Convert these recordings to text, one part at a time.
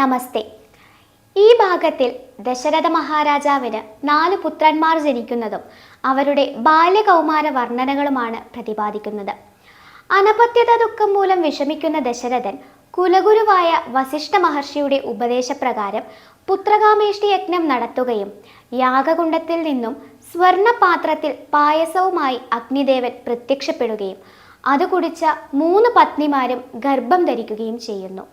നമസ്തേ. ഈ ഭാഗത്തിൽ ദശരഥ മഹാരാജാവിന് 4 പുത്രന്മാർ ജനിക്കുന്നതും അവരുടെ ബാല്യകൗമാര വർണ്ണനകളുമാണ് പ്രതിപാദിക്കുന്നത്. അനപത്യത ദുഃഖം മൂലം വിഷമിക്കുന്ന ദശരഥൻ കുലഗുരുവായ വസിഷ്ഠ മഹർഷിയുടെ ഉപദേശപ്രകാരം പുത്രകാമേഷ്ടി യജ്ഞം നടത്തുകയും യാഗകുണ്ഡത്തിൽ നിന്നും സ്വർണപാത്രത്തിൽ പായസവുമായി അഗ്നിദേവൻ പ്രത്യക്ഷപ്പെടുകയും അത് കുടിച്ച 3 പത്നിമാരും ഗർഭം ധരിക്കുകയും ചെയ്യുന്നു.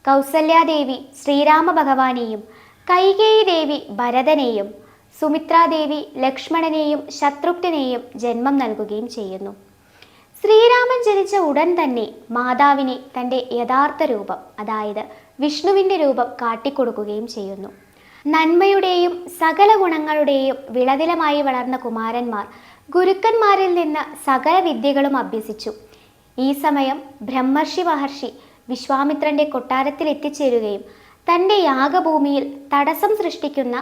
കൗസല്യാദേവി ശ്രീരാമ ഭഗവാനെയും, കൈകേയി ദേവി ഭരതനെയും, സുമിത്രാദേവി ലക്ഷ്മണനെയും ശത്രുഘ്നെയും ജന്മം നൽകുകയും ചെയ്യുന്നു. ശ്രീരാമൻ ജനിച്ച ഉടൻ തന്നെ മാതാവിനെ തൻ്റെ യഥാർത്ഥ രൂപം, അതായത് വിഷ്ണുവിൻ്റെ രൂപം കാട്ടിക്കൊടുക്കുകയും ചെയ്യുന്നു. നന്മയുടെയും സകല ഗുണങ്ങളുടെയും വിളനിലമായി വളർന്ന കുമാരന്മാർ ഗുരുക്കന്മാരിൽ നിന്ന് സകല വിദ്യകളും അഭ്യസിച്ചു. ഈ സമയം ബ്രഹ്മർഷി മഹർഷി വിശ്വാമിത്രന്റെ കൊട്ടാരത്തിൽ എത്തിച്ചേരുകയും തൻ്റെ യാഗഭൂമിയിൽ തടസ്സം സൃഷ്ടിക്കുന്ന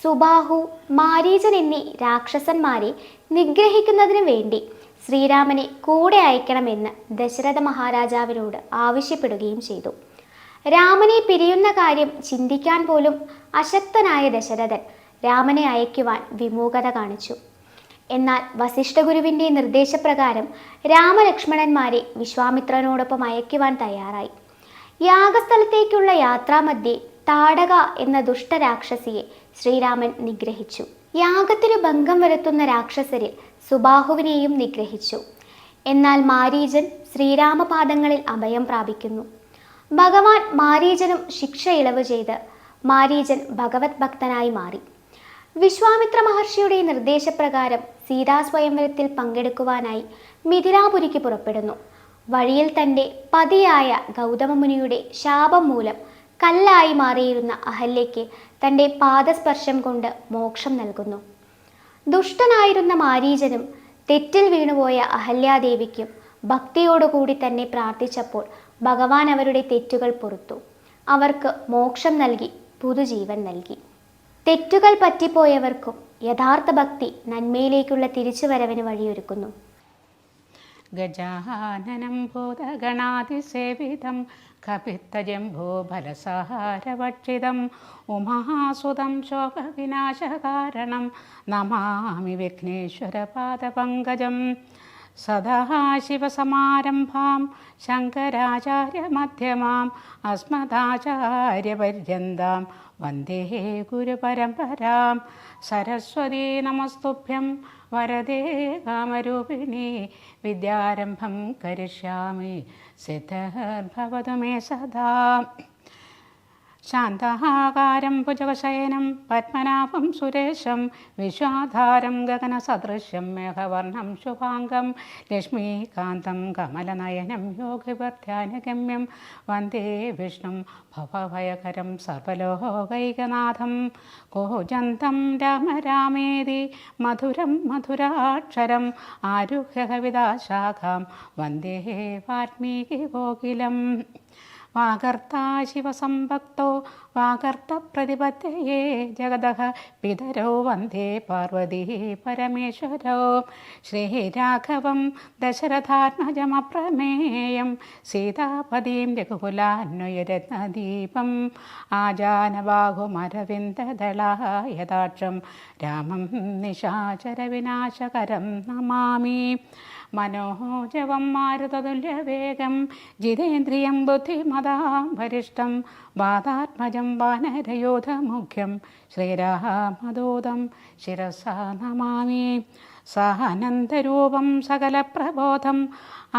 സുബാഹു, മാരീചൻ എന്നീ രാക്ഷസന്മാരെ നിഗ്രഹിക്കുന്നതിന് വേണ്ടി ശ്രീരാമനെ കൂടെ അയക്കണമെന്ന് ദശരഥ മഹാരാജാവിനോട് ആവശ്യപ്പെടുകയും ചെയ്തു. രാമനെ പിരിയുന്ന കാര്യം ചിന്തിക്കാൻ പോലും അശക്തനായ ദശരഥൻ രാമനെ അയക്കുവാൻ വിമുഖത കാണിച്ചു. എന്നാൽ വസിഷ്ഠഗുരുവിൻ്റെ നിർദ്ദേശപ്രകാരം രാമലക്ഷ്മണന്മാരെ വിശ്വാമിത്രനോടൊപ്പം അയക്കുവാൻ തയ്യാറായി. യാഗസ്ഥലത്തേക്കുള്ള യാത്രാമധ്യേ താടക എന്ന ദുഷ്ടരാക്ഷസിയെ ശ്രീരാമൻ നിഗ്രഹിച്ചു. യാഗത്തിന് ഭംഗം വരുത്തുന്ന രാക്ഷസരിൽ സുബാഹുവിനെയും നിഗ്രഹിച്ചു. എന്നാൽ മാരീചൻ ശ്രീരാമപാദങ്ങളിൽ അഭയം പ്രാപിക്കുന്നു. ഭഗവാൻ മാരീചനും ശിക്ഷ ഇളവ് ചെയ്ത് മാരീചൻ ഭഗവത് ഭക്തനായി മാറി. വിശ്വാമിത്ര മഹർഷിയുടെ നിർദ്ദേശപ്രകാരം സീതാസ്വയംവരത്തിൽ പങ്കെടുക്കുവാനായി മിഥിലാപുരിക്ക് പുറപ്പെടുന്നു. വഴിയിൽ തൻ്റെ പതിയായ ഗൗതമമുനിയുടെ ശാപം മൂലം കല്ലായി മാറിയിരുന്ന അഹല്യയ്ക്ക് തൻ്റെ പാദസ്പർശം കൊണ്ട് മോക്ഷം നൽകുന്നു. ദുഷ്ടനായിരുന്ന മാരീചനും തെറ്റിൽ വീണുപോയ അഹല്യാദേവിക്കും ഭക്തിയോടുകൂടി തന്നെ പ്രാർത്ഥിച്ചപ്പോൾ ഭഗവാൻ അവരുടെ തെറ്റുകൾ പൊറുത്തു. അവർക്ക് മോക്ഷം നൽകി പുതുജീവൻ നൽകി. തെറ്റുകൾ പറ്റിപ്പോയവർക്കും യഥാർത്ഥ ഭക്തി നന്മയിലേക്കുള്ള തിരിച്ചുവരവിന് വഴിയൊരുക്കുന്നു. ഗജാനനം ഭൂതഗണാതിസേവിതം കപിത്തജംഭൂഫലസാരഭക്ഷിതം ഉമാസുതം ശോകവിനാശകാരണം നമാമി വിഘ്നേശ്വരപാദപങ്കജം. സദാശിവസമാരംഭാം ശങ്കരാചാര്യമധ്യമാം അസ്മദാചാര്യപര്യന്താം വന്ദേ ഗുരുപരമ്പരാം. സരസ്വതീ നമസ്തുഭ്യം വരദേ കാമരൂപിണി വിദ്യാരംഭം കരിഷ്യാമി സിദ്ധിർഭവതു മേ സദാ. ശാന്താകാരം ഭുജഗശയനം പത്മനാഭം സുരേശം വിശ്വാധാരം ഗഗനസദൃശ്യം മേഘവർണം ശുഭാംഗം ലക്ഷ്മീകാന്തം കമലനയനം യോഗിവർധ്യാനഗമ്യം വന്ദേ വിഷ്ണും ഭവഭയകരം സർവലോകൈകനാഥം. കോജന്തം രാമ രാമേതി മധുരം മധുരാക്ഷരം ആരുഹ്യ കവിതാശാഖാം വന്ദേ വാൽമീകി കോകിലം. വാഗർത്താ ശിവസംഭക്തോ വാഗർത്ത പ്രതിപത്തയേ ജഗതഃ പിതരോ വന്ദേ പാർവതീ പരമേശ്വരോ. ശ്രീരാഘവം ദശരഥാത്മജമപ്രമേയം സീതാപദീം രഘുകുലാന്വയരത്നദീപം ആജാനബാഹുമരവിന്ദദളായതാക്ഷം രാമം നിശാചരവിനാശകരം നമാമി. മനോജവം മാരുതതുല്യവേഗം ജിതേന്ദ്രിയം ബുദ്ധിമതാം വരിഷ്ഠം വാതാത്മജം വാനരയോധമുഖ്യം ശ്രീരാമദൂതം ശിരസാ നമാമി. സാനന്ദരൂപം സകലപ്രബോധം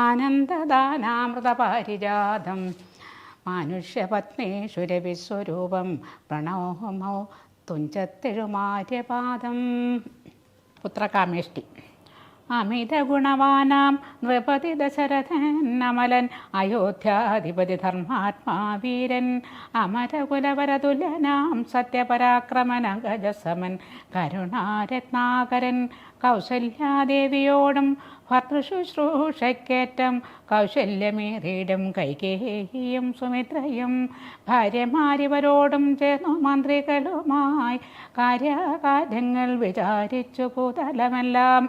ആനന്ദദാനാമൃതപാരിജാതം മാനുഷ്യപത്നീഷുരവിസ്വരൂപം പ്രണോമോ തുഞ്ചത്തെഴുമാര്യപാദം. പുത്രകാമേഷ്ടി. അമിത ഗുണവാനാം നൃപതി ദശരഥനമലൻ അയോധ്യാധിപതി ധർമാത്മാ വീരൻ അമരകുലവരതുല്യനാം സത്യപരാക്രമനഗജസമൻ കരുണാരത്നാകരൻ കൗസല്യാദേവിയോടും ഭർതൃശുശ്രൂഷയ്ക്കേറ്റം കൗശല്യമേറിയിടും കൈകേയിയും സുമിത്രയും ഭാര്യമാരിവരോടും ചേർന്നു മന്ത്രികളുമായി കാര്യകാര്യങ്ങൾ വിചാരിച്ചു ഭൂതലമെല്ലാം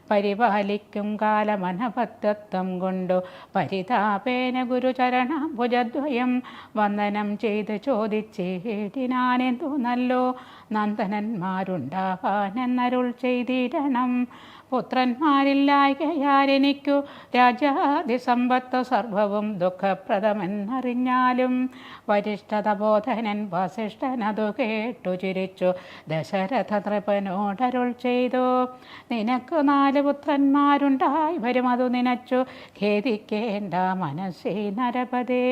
പരിപാലിക്കും കാലമനപത്യത്വം കൊണ്ടു പരിതാപേന ഗുരുചരണഭുജദ്വയം വന്ദനം ചെയ്ത് ചോദിച്ചേടിനാനെന്തു നല്ലോ നന്ദനന്മാരുണ്ടാവാനെന്നരുൾ ചെയ്തിടണം. പുത്രന്മാരില്ലായ്കയാൽ എനിക്കു രാജാതിസമ്പത്ത് സർവവും ദുഃഖപ്രദമെന്നറിഞ്ഞാലും വരിഷ്ഠതബോധനൻ വസിഷ്ഠനതു കേട്ടു ചിരിച്ചു ദശരഥ നൃപനോടരുൾ ചെയ്തു. നിനക്ക് 4 പുത്രന്മാരുണ്ടായി വരും, അതു നിനച്ചു ഖേദിക്കേണ്ട മനസ്സേ നരപതേ.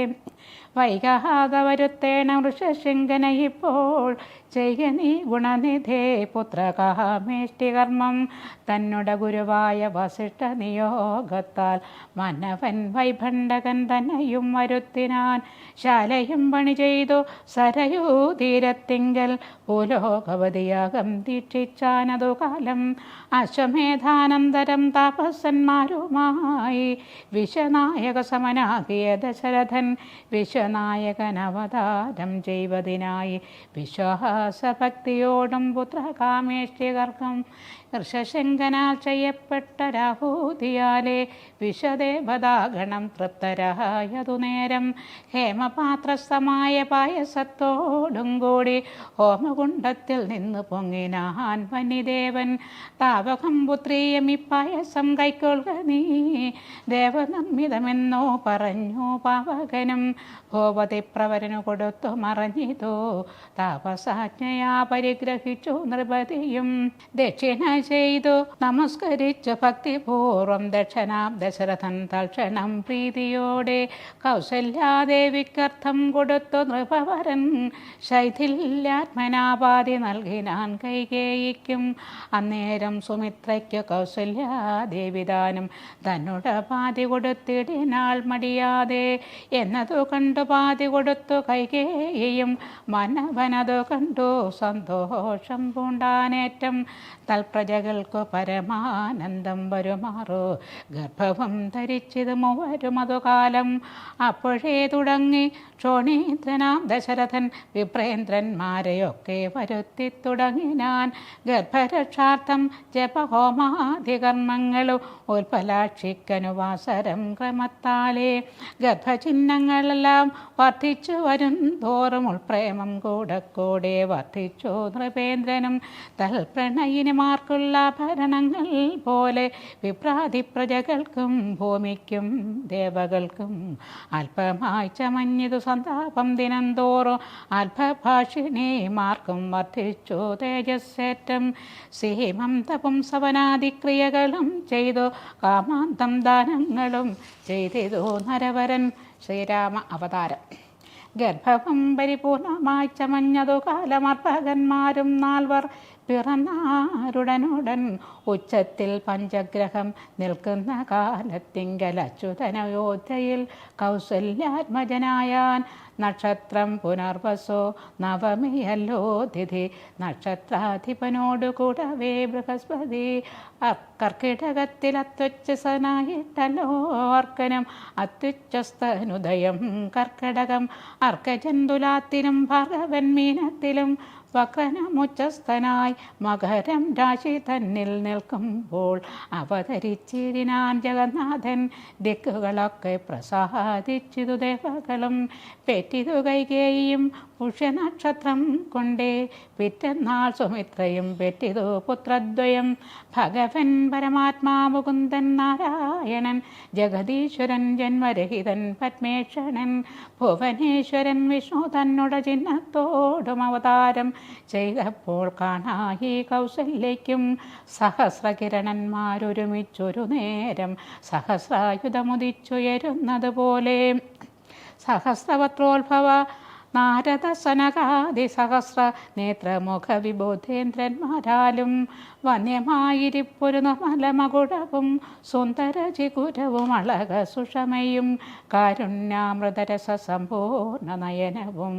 വൈകാതെ വരുത്തേണം ഋഷശൃംഖന ഇപ്പോൾ ചെയ്യ നീ ഗുണനിധേ പുത്രകാമേഷ്ടികർമ്മം തന്നുട ഗുരുവായ വസിഷ്ഠ നിയോഗത്താൽ മന്നവൻ വൈഭണ്ഡകൻ തന്നെയും വരുത്തിനാൻ. ശാലയും പണി ചെയ്തു സരയൂ തീരത്തിങ്കൽ ഭൂലോകവതിയാകം ദീക്ഷിച്ചാനതു കാലം. അശ്വമേധാനന്തരം താപസന്മാരുമായി വിശ്വനായക സമനാകിയ ദശരഥൻ വിശ്വനായകനവതാരം ചെയ്വതിനായി വിശ്വാസഭക്തിയോടും പുത്രകാമേഷ്ടികർക്കും ഋഷശൃംഖനാൽ ചെയ്യപ്പെട്ട രാഹൂതിയാലെ വിശ്വദേവതാഗണം തൃപ്തരായതു നേരം ഹേമപാത്രസ്ഥമായ പായസത്തോടും കൂടി ഹോമകുണ്ഡത്തിൽ നിന്ന് പൊങ്ങിനാൻ വനിദേവൻ. താവകം പുത്രീയം ഇപ്പായസം കൈക്കൊള്ളുക നീ ദേവനിർമ്മിതമെന്നോ പറഞ്ഞു പാവകനും. ഭൂപതി പ്രവരനു കൊടുത്തു മറഞ്ഞിതോ താപസാജ്ഞയാ പരിഗ്രഹിച്ചു നൃപതിയും. ദക്ഷിണ ചെയ്തു നമസ്കരിച്ചു ഭക്തിപൂർവം ദക്ഷനാം ദശരഥൻ തൽക്ഷണം പ്രീതിയോടെ കൗസല്യാദേവിക്കർത്ഥം കൊടുത്തു നൃപവരൻ. ശൈഥില്യാത്മനാപാതി നൽകിനാൻ കൈകേയിക്കും. അന്നേരം സുമിത്രയ്ക്കു കൗസല്യാദേവിദാനം തന്നുട പാതി കൊടുത്തിടിനാൾ മടിയാതെ. എന്നതു കണ്ടു പാതി കൊടുത്തു കൈകേയിയും മന്നവനതു കണ്ടു സന്തോഷം പൂണ്ടാനേറ്റം. തൽപ്രജകൾക്കു പരമാനന്ദം വരുമാറു ഗർഭവും ധരിച്ചത് മൂവരും അതുകാലം. അപ്പോഴേ തുടങ്ങി ക്ഷോണീന്ദ്രനാം ദശരഥൻ വിപ്രേന്ദ്രന്മാരെയൊക്കെ വരുത്തി തുടങ്ങിനാൻ. ഗർഭരക്ഷാർത്ഥം ജപഹോമാധികർമ്മങ്ങളും ഉൽപ്പലാക്ഷിക്കനുവാസരം ക്രമത്താലേ ഗർഭചിഹ്നങ്ങളെല്ലാം വർദ്ധിച്ചു വരും തോറും ഉൾപ്രേമം കൂടെ വർദ്ധിച്ചു നൃപേന്ദ്രനും. തൽപ്രണയിനിമാർക്കുള്ള ഭരണങ്ങൾ പോലെ വിപ്രാതി പ്രജകൾക്കും ഭൂമിക്കും ദേവകൾക്കും അല്പമായി ചമഞ്ഞിതു സന്താപം ദിനം തോറും അല്പഭാഷിണിമാർക്കും വർദ്ധിച്ചു തേജസ്സേറ്റം. സീമന്തപും സവനാദിക്രിയകളും ചെയ്തു കാമാന്തം ദാനങ്ങളും ചെയ്തിതു നരവരൻ. ശ്രീരാമ അവതാരം. ഗർഭവും പരിപൂർണമായി ചമഞ്ഞതു കാലമർഭകന്മാരും 4 പിറന്നാരുടനുടൻ ഉച്ചത്തിൽ പഞ്ചഗ്രഹം നിൽക്കുന്ന കാലത്തിങ്കൽ അച്യുതനയോധ്യയിൽ കൗസല്യാത്മജനായാൻ. നക്ഷത്രം പുനർവസോ നവമിയല്ലോ തിഥി നക്ഷത്രാധിപനോടു കൂടവേ ബൃഹസ്പതി. കർക്കിടകത്തിൽ അത്യുച്ഛസനായിട്ടല്ലോ അർക്കനും അത്യുച്ഛസ്തനുദയം കർക്കടകം. അർക്കജന്തുലാത്തിലും ഭാർഗവൻ മീനത്തിലും വക്രനമുച്ചസ്ഥനായി മകരം രാശി തന്നിൽ നിൽക്കുമ്പോൾ അവതരിച്ചിരിനാൻ ജഗന്നാഥൻ. ദിക്കുകളൊക്കെ പ്രസാദിച്ചിതു ദേവകളും പെറ്റിതു കൈകേയിയും പുഷ്യനക്ഷത്രം കൊണ്ടേ. പിറ്റന്നാൾ സുമിത്രയും പെറ്റിതു പുത്രദ്വയം. ഭഗവൻ പരമാത്മാ മുകുന്ദൻ നാരായണൻ ജഗദീശ്വരൻ ജന്മരഹിതൻ പത്മേക്ഷണൻ. ഭുവനേശ്വരൻ വിഷ്ണു തന്നുട ചിഹ്നത്തോടും അവതാരം ചെയ്തപ്പോൾ കാണായി കൗസല്യയ്ക്കും. സഹസ്രകിരണന്മാരൊരുമിച്ചൊരു നേരം സഹസ്രായുധമുദിച്ചുയരുന്നത് പോലെ. സഹസ്രവത്രോത്ഭവ നാരദ സനകാദി സഹസ്ര നേത്രമുഖ വിബോധേന്ദ്രന്മാരാലും വന്യമായിരിപ്പൊരു നിർമ്മലമകുടവും സുന്ദര ചികുരവും അളക സുഷമയും കാരുണ്യാമൃതരസ സമ്പൂർണ്ണ നയനവും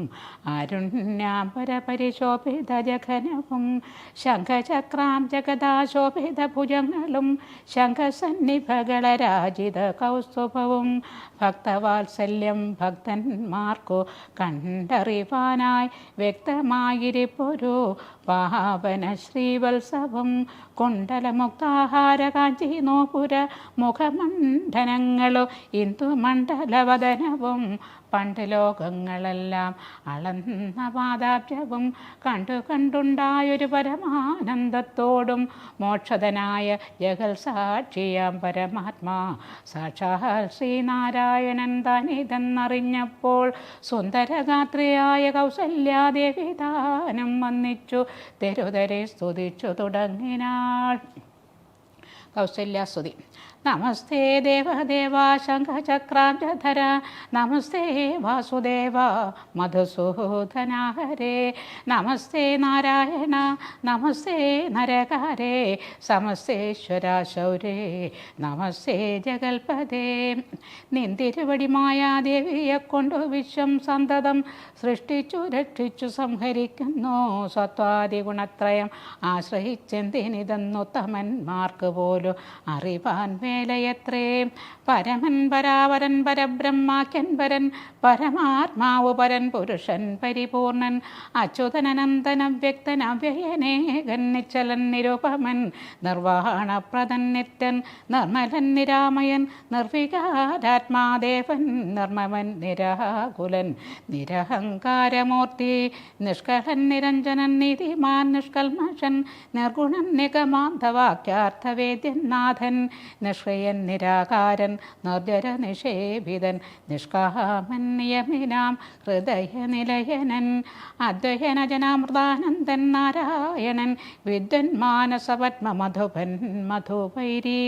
ആരുണ്യാംബര പരിശോഭിത ജഘനവും ശംഖചക്രാം ജഗദാശോഭിത ഭുജങ്ങളും ശംഖസന്നിഭകളരാജിത കൗസ്തുഭവും. ഭക്തവാത്സല്യം ഭക്തന്മാർക്കു കണ്ടറിവാനായി വ്യക്തമായിരിപ്പൊരു പാവന ശ്രീവത്സവം. കുണ്ടലമുക്താഹാര കാഞ്ചി നോപുര മുഖമണ്ഡനങ്ങളോ ഇന്ദുമണ്ഡലവദനവും പണ്ട് ലോകങ്ങളെല്ലാം അളന്ന പാദാബ്ജവും കണ്ടുണ്ടായൊരു പരമാനന്ദത്തോടും മോക്ഷതനായ ജഗൽ സാക്ഷിയാം പരമാത്മാ സാക്ഷാൽ ശ്രീനാരായണൻ താനിതെന്നറിഞ്ഞപ്പോൾ സുന്ദരഗാത്രിയായ കൗസല്യാദേവി താനും വന്നിച്ചു തെരുതരെ സ്തുതിച്ചു തുടങ്ങിനാൾ. കൗസല്യാസ്തുതി. നമസ്തേ ദേവദേവ ശംഖചക്രാബ്ജധര നമസ്തേ വാസുദേവ മധുസൂദന ഹരേ നമസ്തേ നാരായണ നമസ്തേ നരകാരേ സമസ്തേശ്വര ശൗരേ നമസ്തേ ജഗൽപദേ. നിന്തിരുവടി മായാദേവിയെ കൊണ്ടു വിശ്വം സന്തതം സൃഷ്ടിച്ചു രക്ഷിച്ചു സംഹരിക്കുന്നു സത്വാദി ഗുണത്രയം ആശ്രയിച്ചെന്തിനിതെന്നുത്തമന്മാർക്ക് പോലും അറിവാൻ മേലയത്രേ. പരമൻ പരാവരൻ പരബ്രഹ്മാഖ്യൻ പരൻ പരമാത്മാവ് പരൻ പുരുഷൻ പരിപൂർണൻ അച്യുതനനന്ദൻ അവ്യക്തൻ അവ്യയനേകൻ നിശ്ചലൻ നിരുപമൻ നിർവ്വഹണപ്രദൻ നിത്യൻ നിർമ്മലൻ നിരാമയൻ നിർവികാരാത്മാദേവൻ നിർമ്മമൻ നിരാകുലൻ നിരഹങ്കാരമൂർത്തി നിഷ്കളൻ നിരഞ്ജനൻ നീതിമാൻ നിഷ്കൽമഷൻ നിർഗുണൻ നിഗമാന്തവാക്യാർത്ഥവേദ്യൻ നാഥൻ നിഷ്ക്രിയൻ നിരാകാരൻ നിർജ്ജര നിഷേഭിതൻ നിഷ്കാമൻ നിയമിനാം ഹൃദയനിലയനൻ അദ്വയനജനാമൃതാനന്ദൻ നാരായണൻ വിദ്വൻ മാനസപത്മ മധുപൻ മധുവൈരി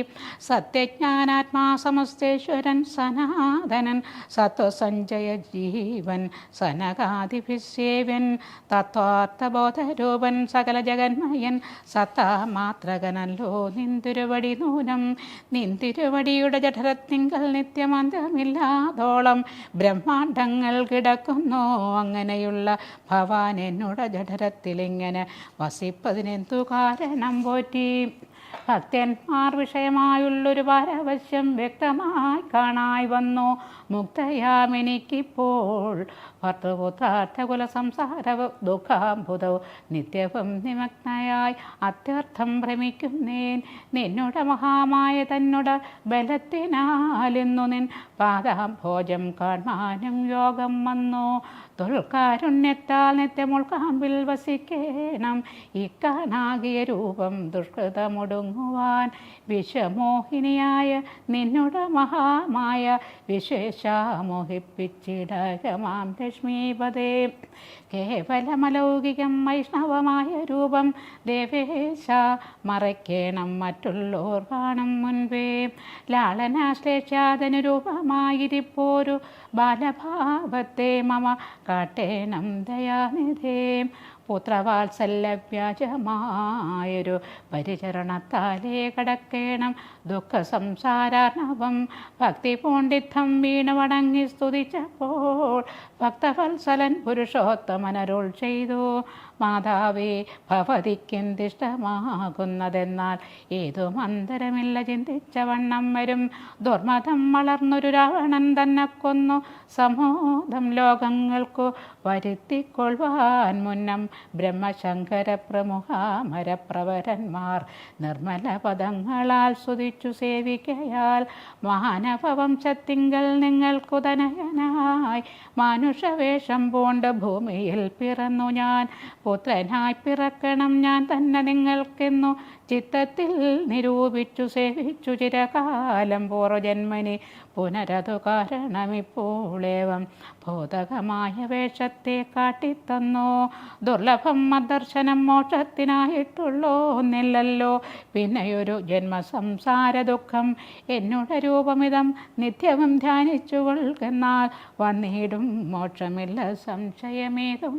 സത്യജ്ഞാനാത്മാ സമസ്തേശ്വരൻ സനാതനൻ സത്വസഞ്ജയ ജീവൻ സനകാദിഭിസേവ്യൻ തത്വാർത്ഥബോധരൂപൻ സകല ജഗന്മയൻ സത്താമാത്രകനല്ലോ നിന്തിരുവടി നൂനം നിന്തിരുവടിയുടെ ജഠരത്തിങ്കൽ നിത്യമന്തമില്ലാതോളം ബ്രഹ്മാണ്ഡങ്ങൾ കിടക്കുന്നു. അങ്ങനെയുള്ള ഭവാൻ എന്നോട് ജഠരത്തിലിങ്ങനെ വസിപ്പതിനെന്തു കാരണം പോറ്റി. ഭക്തന്മാർ വിഷയമായുള്ളൊരു പാരവശ്യം വ്യക്തമായി കാണായി വന്നു. മുക്തയാമെനിക്കിപ്പോൾ ഭർത്തൃപുത്രാർത്ഥകുല സംസാര ദുഃഖാംബുധവും നിത്യവും നിമഗ്നയായി അത്യർത്ഥം ഭ്രമിക്കുന്നേൻ. നിന്നുടെ മഹാമായ തന്നോട് ബലത്തിനാലിന്നു നിൻ പാദാംഭോജം കാണാനും യോഗം വന്നു. തൊൽക്കാരുണ്യത്താൽ നിത്യമുൾക്കാമ്പിൽ വസിക്കേണം ഇക്കാനാകിയ രൂപം ദുഷ്കൃതമൊടുങ്ങുവാൻ. വിശ്വമോഹിനിയായ നിന്നുടെ മഹാമായ വിശേഷമോഹിപ്പിച്ചിടകമാം ലക്ഷ്മീപദേ. കേവലമലൗകികം വൈഷ്ണവമായ രൂപം ദേവേശ മറയ്ക്കേണം മറ്റുള്ളോർ കാണും മുൻപേ. ലാളനാശ്ലേഷ്യാതനുരൂപമായിരിപ്പോരു ബാലഭാവത്തെ മമ കാട്ടേണം ദയാനിധേ. പുത്രവാത്സല്യവ്യാജമായൊരു പരിചരണത്താലേ കടക്കേണം ദുഃഖ സംസാരാർണവം. ഭക്തി പൂണ്ടിത്തം വീണ് വണങ്ങി സ്തുതിച്ചപ്പോൾ ഭക്തവത്സലൻ പുരുഷോത്തമനരുൾ ചെയ്തു. മാതാവേ ഭവതിക്കെന്തിഷ്ടമാകുന്നതെന്നാൽ ഏതും അന്തരമില്ല ചിന്തിച്ച വണ്ണം വരും. ദുർമതം വളർന്നൊരു രാവണൻ തന്നെ കൊന്നു സമൂഹം ലോകങ്ങൾക്കു വരുത്തിക്കൊള്ളുവാൻ മുന്നം ബ്രഹ്മശങ്കര പ്രമുഖാമരപ്രവരന്മാർ നിർമ്മല പദങ്ങളാൽ സ്തുതിച്ചു സേവിക്കയാൽ മാനവവംശത്തിങ്കൽ നിങ്ങൾക്കുതനയനായി മാനുഷവേഷം പൂണ്ട് ഭൂമിയിൽ പിറന്നു ഞാൻ. പുത്രനായി പിറക്കണം ഞാൻ തന്നെ നിങ്ങൾക്കെന്നു ചിത്തത്തിൽ നിരൂപിച്ചു സേവിച്ചു ചിരകാലം പൂർവജന്മനി പുനരതു കാരണമിപ്പോളേവം ബോധകമായ വേഷത്തെ കാട്ടിത്തന്നോ. ദുർലഭം അദർശനം മോക്ഷത്തിനായിട്ടുള്ളോന്നില്ലല്ലോ പിന്നെയൊരു ജന്മസംസാര ദുഃഖം. എന്നോട് രൂപമിതം നിത്യവും ധ്യാനിച്ചു കൊള്ളുന്നാൽ വന്നിടും മോക്ഷമില്ല സംശയമേതും.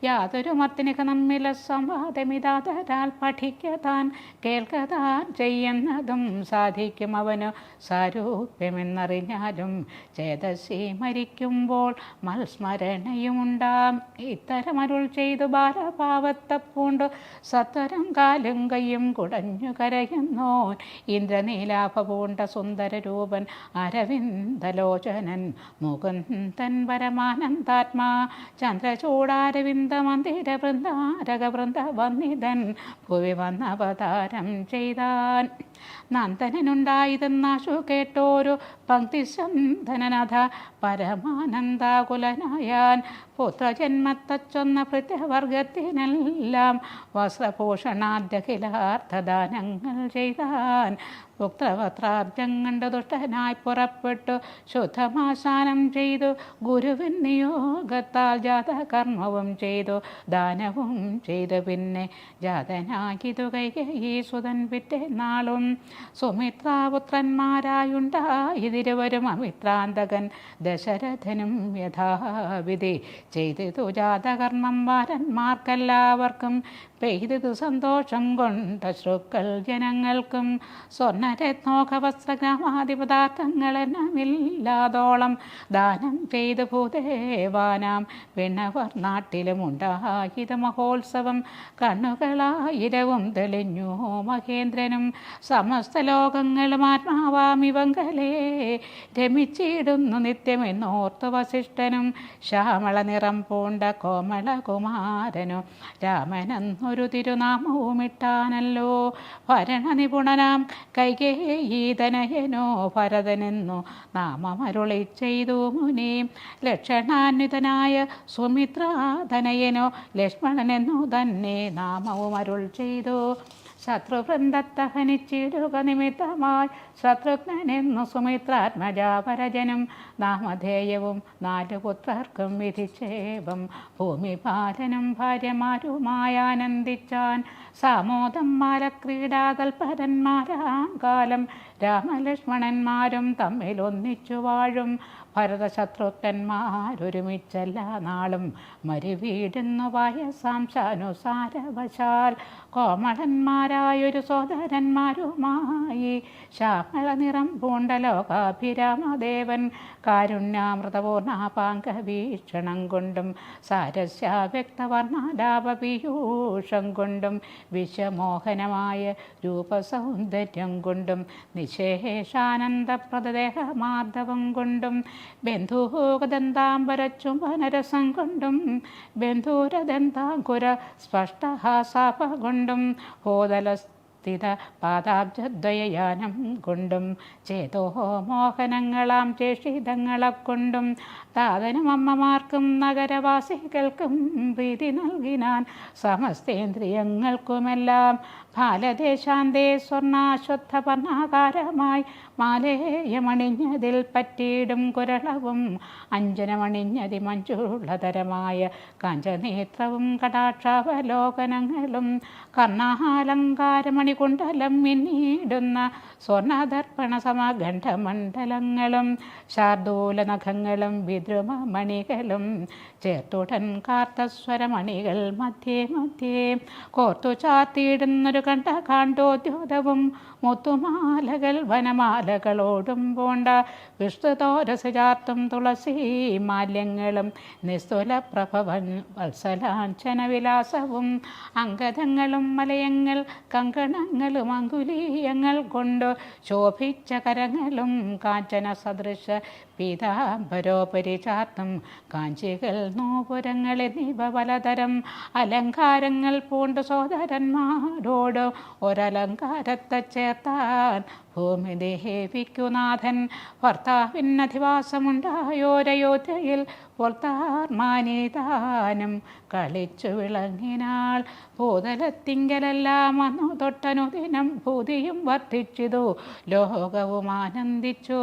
യാതൊരു മർത്തിനിക നമ്മില സംവാദമിതാതരാൽ പഠിക്കതാൻ കേൾക്കതാൻ ചെയ്യുന്നതും സാധിക്കും അവന് സാരൂപ്യമെന്നറിഞ്ഞാലും ചേതസി മരിക്കുമ്പോൾ മൽസ്മരണയുമുണ്ടാം. ഇത്തരമരുൾ ചെയ്തു ബാലഭാവത്തപ്പൂണ്ട് സത്വരം കാലും കയ്യും കുടഞ്ഞു കരയുന്നോൻ. ഇന്ദ്രനീലാഭ പൂണ്ട സുന്ദര രൂപൻ അരവിന്ദലോചനൻ മുകുന്ദൻ പരമാനന്ദാത്മാ ചന്ദ്രചൂടാരവിന്ദ മന്ദിര വൃന്ദാരക വൃന്ദ വന്നിതൻ ഭുവി വന്നവതാരം ചെയ്താൻ. നന്ദനുണ്ടായതെന്നാശു കേട്ടോരു പങ്ക്തിശന്ധനനഥ പരമാനന്ദാകുലനായാൻ. പുത്രജന്മത്തച്ചൊന്ന ഭൃത്യവർഗത്തിനെല്ലാം വസ്ത്രഭൂഷണാദ്യഖിലാർത്ഥദാനങ്ങൾ ചെയ്താൻ. പുത്രവത്രാബ്ജം കണ്ട് ദുഷ്ടനായി പുറപ്പെട്ടു ശുദ്ധമാശാനം ചെയ്തു. ഗുരുവിൻ നിയോഗത്താൽ ജാതകർമ്മവും ചെയ്തു ദാനവും ചെയ്തു. പിന്നെ ജാതനാകിതു കൈകേയി സുതൻ പിറ്റേന്നാളും സുമിത്രാപുത്രന്മാരായുണ്ടായിരുവരും അമിത്രാന്തകൻ ദശരഥനും യഥാവിധി ചെയ്തിതു ജാതകർമ്മം വാരന്മാർക്കെല്ലാവർക്കും പെയ്തിതു സന്തോഷം കൊണ്ട് ശ്രുക്കൾ ജനങ്ങൾക്കും. സ്വർണ്ണരത്നോഖവസ്ത്രഗ്രാമാദി പദാർത്ഥങ്ങളെന്നമില്ലാതോളം ദാനം ചെയ്തു ഭൂദേവാനാം വിണ്ണവർ നാട്ടിലും ഉണ്ടായത് മഹോത്സവം. കണ്ണുകളായിരവും തെളിഞ്ഞു മഹേന്ദ്രനും സമസ്ത ലോകങ്ങളും ആത്മാവാമിവങ്കലേ രമിച്ചിടുന്നു നിത്യമെന്നോർത്തു വസിഷ്ഠനും. ശ്യാമള നിറം പൂണ്ട കോമള കുമാരനു രാമനെന്നൊരു തിരുനാമവുമിട്ടാനല്ലോ. ഭരണനിപുണനാം കൈകേയീതനയനോ ഭരതനെന്നു നാമമരുളി ചെയ്തു മുനി. ലക്ഷണാന്വിതനായ സുമിത്രാതനയനോ ലക്ഷ്മണനെന്നു തന്നെ നാമവും അരുൾ ചെയ്തു. ശത്രുവൃന്ദത്തഹനിച്ചിടുക നിമിത്തമായി ശത്രുഘ്നെന്നു സുമിത്രാത്മജാപരജനും നാമധേയവും 4 പുത്രർക്കും വിധിച്ചേവം. ഭൂമിപാലനും ഭാര്യമാരുമായാനന്ദിച്ചാൻ സാമോദം മാലക്രീഡാതൽപരന്മാരാം കാലം. രാമലക്ഷ്മണന്മാരും തമ്മിലൊന്നിച്ചു വാഴും ഭരതശത്രുഘ്നന്മാരൊരുമിച്ചെല്ലാ നാളും മരുവീടുന്നു വയസാംശാനുസാരവശാൽ. കോമളന്മാരായൊരു സോദരന്മാരുമായി ശ്യാമള നിറം പൂണ്ട ലോകാഭിരാമദേവൻ കാരുണ്യാമൃതപൂർണാപാംഗവീക്ഷണം കൊണ്ടും സാരസ്യാവ്യക്തവർണ്ണാലാപപീയൂഷം കൊണ്ടും വിശ്വമോഹനമായ രൂപസൗന്ദര്യം കൊണ്ടും നിശേഷാനന്ദപ്രദദേഹമാർദ്ദവം കൊണ്ടും ബന്ധൂകദന്താംബരചുംബനരസം കൊണ്ടും ബന്ധൂരദന്താങ്കുര സ്പഷ്ടഹാസാപ കൊണ്ടും ഭൂതലസ്ഥിത പാദാബ്ജദ്വയയാനം കൊണ്ടും ചേതോ മോഹനങ്ങളാം ചേഷിതങ്ങളെ കൊണ്ടും താതനും അമ്മമാർക്കും നഗരവാസികൾക്കും പ്രീതി നൽകിനാൻ സമസ്തേന്ദ്രിയങ്ങൾക്കുമെല്ലാം. ബാലദേശാന്തേ സ്വർണാശ്വത്ഥപർണാകാരമായി മാലേയമണിഞ്ഞതിൽ പറ്റിയിടും കുരളവും അഞ്ജനമണിഞ്ഞതി മഞ്ചുള്ളതരമായ കാഞ്ചനേത്രവും കടാക്ഷാവലോകനങ്ങളും കർണാലങ്കാരമണികുണ്ടലം മിന്നിടുന്ന സ്വർണദർപ്പണ സമഗണ്ഡമണ്ഡലങ്ങളും ശാർദൂലനഖങ്ങളും വിദ്രുമമണികളും ചേർത്തുടൻ കാർത്തസ്വരമണികൾ മധ്യേ മധ്യേ കോർത്തു ചാർത്തിയിടുന്നൊരു കണ്ട കാണ്ടോദ്യോതവും മുത്തുമാലകൾ വനമാലകളോടും പോണ്ട വിഷ്ണുതോരസ് ചാർത്തും തുളസി മാല്യങ്ങളും നിസ്തുല പ്രഭവൻ വത്സലാഞ്ചന വിലാസവും അങ്കദങ്ങളും മലയങ്ങൾ കങ്കണങ്ങളും അങ്കുലീയങ്ങൾ കൊണ്ട് ശോഭിച്ച കരങ്ങളും കാഞ്ചന സദൃശ പീതാംബരോപരി ചാർത്തും കാഞ്ചികൾ നൂപുരങ്ങൾ എന്നിവ പലതരം അലങ്കാരങ്ങൾ പൂണ്ട് സോദരന്മാരോട് ഒരലങ്കാരത്തെ ചേർത്താൻ ഭൂമി ദേഹിക്കുനാഥൻ. ഭർത്താവിനധിവാസമുണ്ടായോരയോധ്യയിൽ പുറത്താർമാനിതാനും കളിച്ചു വിളങ്ങിനാൾ. ഭൂതലത്തിങ്കലെല്ലാം വന്നു തൊട്ടനുദിനം ഭൂതിയും വർദ്ധിച്ചിതു ലോകവും ആനന്ദിച്ചു.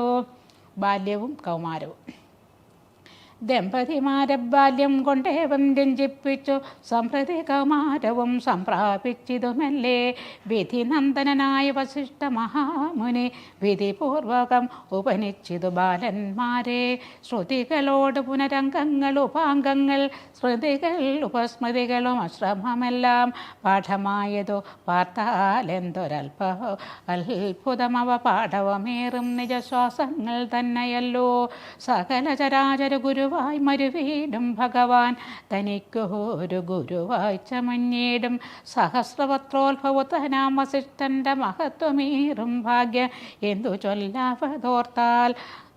ബാല്യവും കൗമാരവും. ദമ്പതിമാരെ ബാല്യം കൊണ്ടേവം രഞ്ജിപ്പിച്ചു സംപ്രതി കൗമാരവും സംപ്രാപിച്ചിതുമല്ലേ. വിധിനന്ദനായ വസിഷ്ഠ മഹാമുനി വിധിപൂർവകം ഉപനിച്ചിതു ബാലന്മാരെ. ശ്രുതികളോട് പുനരംഗങ്ങൾ ഉപാംഗങ്ങൾ സ്മൃതികൾ ഉപസ്മൃതികളും അശ്രമമെല്ലാം പാഠമായതു പാർത്താലെന്തൊരൽപ അത്ഭുതമവ പാഠവമേറും നിജശ്വാസങ്ങൾ തന്നെയല്ലോ. സകല ചരാചര ഗുരുവായി മരുവീടും ഭഗവാൻ തനിക്കു ഒരു ഗുരുവായി ചമഞ്ഞിടും. സഹസ്രവത്രോത്ഭവത്തനാം വസിഷ്ഠന്റെ മഹത്വമീറും ഭാഗ്യം എന്തു ചൊല്ലാവതോർത്താൽ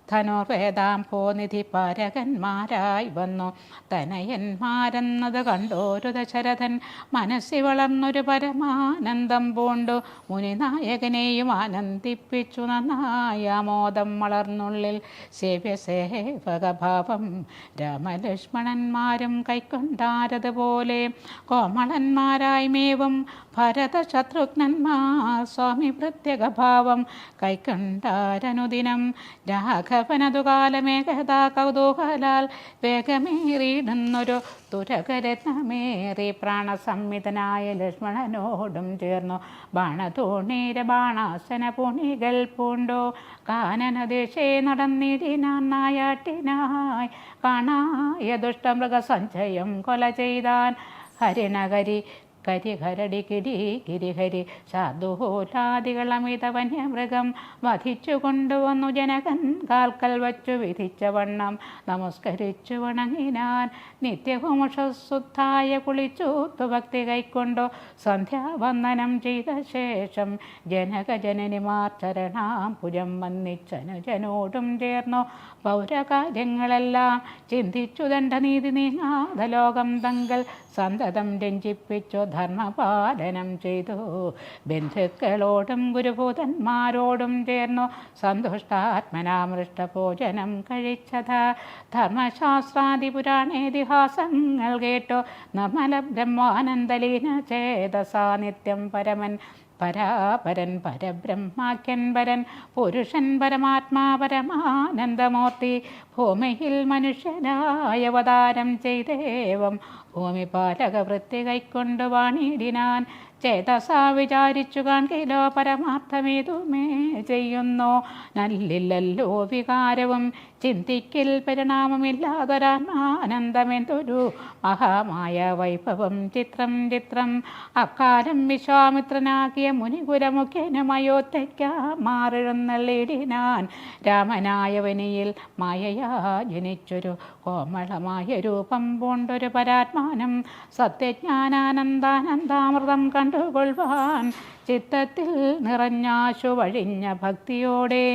ധനുർവേദാംഭോനിധി പാരകന്മാരായി വന്നു. തനയന്മാരെന്നത് കണ്ടോരു ദശരഥൻ മനസ്സി വളർന്നൊരു പരമാനന്ദം പൂണ്ടു. മുനിനായകനെയും ആനന്ദിപ്പിച്ചു നന്നായ ആമോദം വളർന്നുള്ളിൽ. സേവ്യസേവകഭാവം രാമലക്ഷ്മണന്മാരും കൈക്കൊണ്ടാരതുപോലെ കോമളന്മാരായി മേവും ഭരത ശത്രുഘ്നന്മാർ സ്വാമി പ്രത്യേകഭാവം കൈക്കൊണ്ടാരനുദിനം. രാഘവനതു കാലമേകഥാ കൗതൂഹലാൽ വേഗമേറിയിടുന്നൊരു തുരകരത്നമേറി പ്രാണസംഹിതനായ ലക്ഷ്മണനോടും ചേർന്നു ബാണതോണീര ബാണാസന പുണികൾ പൂണ്ടോ. കാനനദേശേ നടന്നിടിനാൻ നായാട്ടിനായി കാണായ ദുഷ്ടമൃഗസഞ്ചയം കൊല ചെയ്താൻ. ഹരിണകരി കരിഹരടി കിടി ഗിരിഹരി ശാർദൂലാദികൾ അമിത വന്യമൃഗം വധിച്ചു കൊണ്ടുവന്നു. ജനകൻ കാൽക്കൽ വച്ചു വിധിച്ച വണ്ണം നമസ്കരിച്ചു വണങ്ങിനാൻ. നിത്യവും ഉഷസ്സുദ്ധായ കുളിച്ചൂത്തു ഭക്തി കൈക്കൊണ്ടു സന്ധ്യാവന്ദനം ചെയ്ത ശേഷം ജനകജനനിമാർ ചരണാംബുജം വന്നിച്ചനുജനോടും ചേർന്നു പൗരകാര്യങ്ങളെല്ലാം ചിന്തിച്ചു. ദണ്ഡനീതി നീങ്ങാത ലോകം തങ്കൽ സന്തതം രഞ്ജിപ്പിച്ചു ധർമ്മപാലനം ചെയ്തു. ബന്ധുക്കളോടും ഗുരുഭൂതന്മാരോടും ചേർന്നു സന്തുഷ്ടാത്മനാമൃഷ്ടഭോജനം കഴിച്ചത്. ധർമ്മശാസ്ത്രാദി പുരാണേതിഹാസങ്ങൾ കേട്ടു നിർമ്മല ബ്രഹ്മാനന്ദലീന ചേതസാ നിത്യം പരമൻ പരാപരൻ പരബ്രഹ്മാഖ്യൻ പരൻ പുരുഷൻ പരമാത്മാ പരമാനന്ദമൂർത്തി ഭൂമിയിൽ മനുഷ്യനായ അവതാരം ചെയ്തേവം ഭൂമിപാലക വൃത്തി കൈക്കൊണ്ടു വാണിടിനാൻ. ചേതസാ വിചാരിച്ചു കാൺകിലോ പരമാർത്ഥമേതുമേ ചെയ്യുന്നു നല്ലില്ലല്ലോ വികാരവും ചിന്തിക്കിൽ പരിണാമമില്ലാതൊരാനന്ദമെന്തൊരു മഹാമായ വൈഭവം ചിത്രം ചിത്രം. അക്കാലം വിശ്വാമിത്രനാകിയ മുനികുലമുഖ്യനുമയോധ്യയ്ക്ക മാറിഴുന്നള്ളിടിനാൻ. രാമനായവനിയിൽ മായയാ ജനിച്ചൊരു കോമളമായ രൂപം പൂണ്ടൊരു പരാത്മാനം സത്യജ്ഞാനാനന്ദാനന്ദാമൃതം കണ്ടുകൊള്ളുവാൻ ചിത്തത്തിൽ നിറഞ്ഞാശു വഴിഞ്ഞ ഭക്തിയോടെ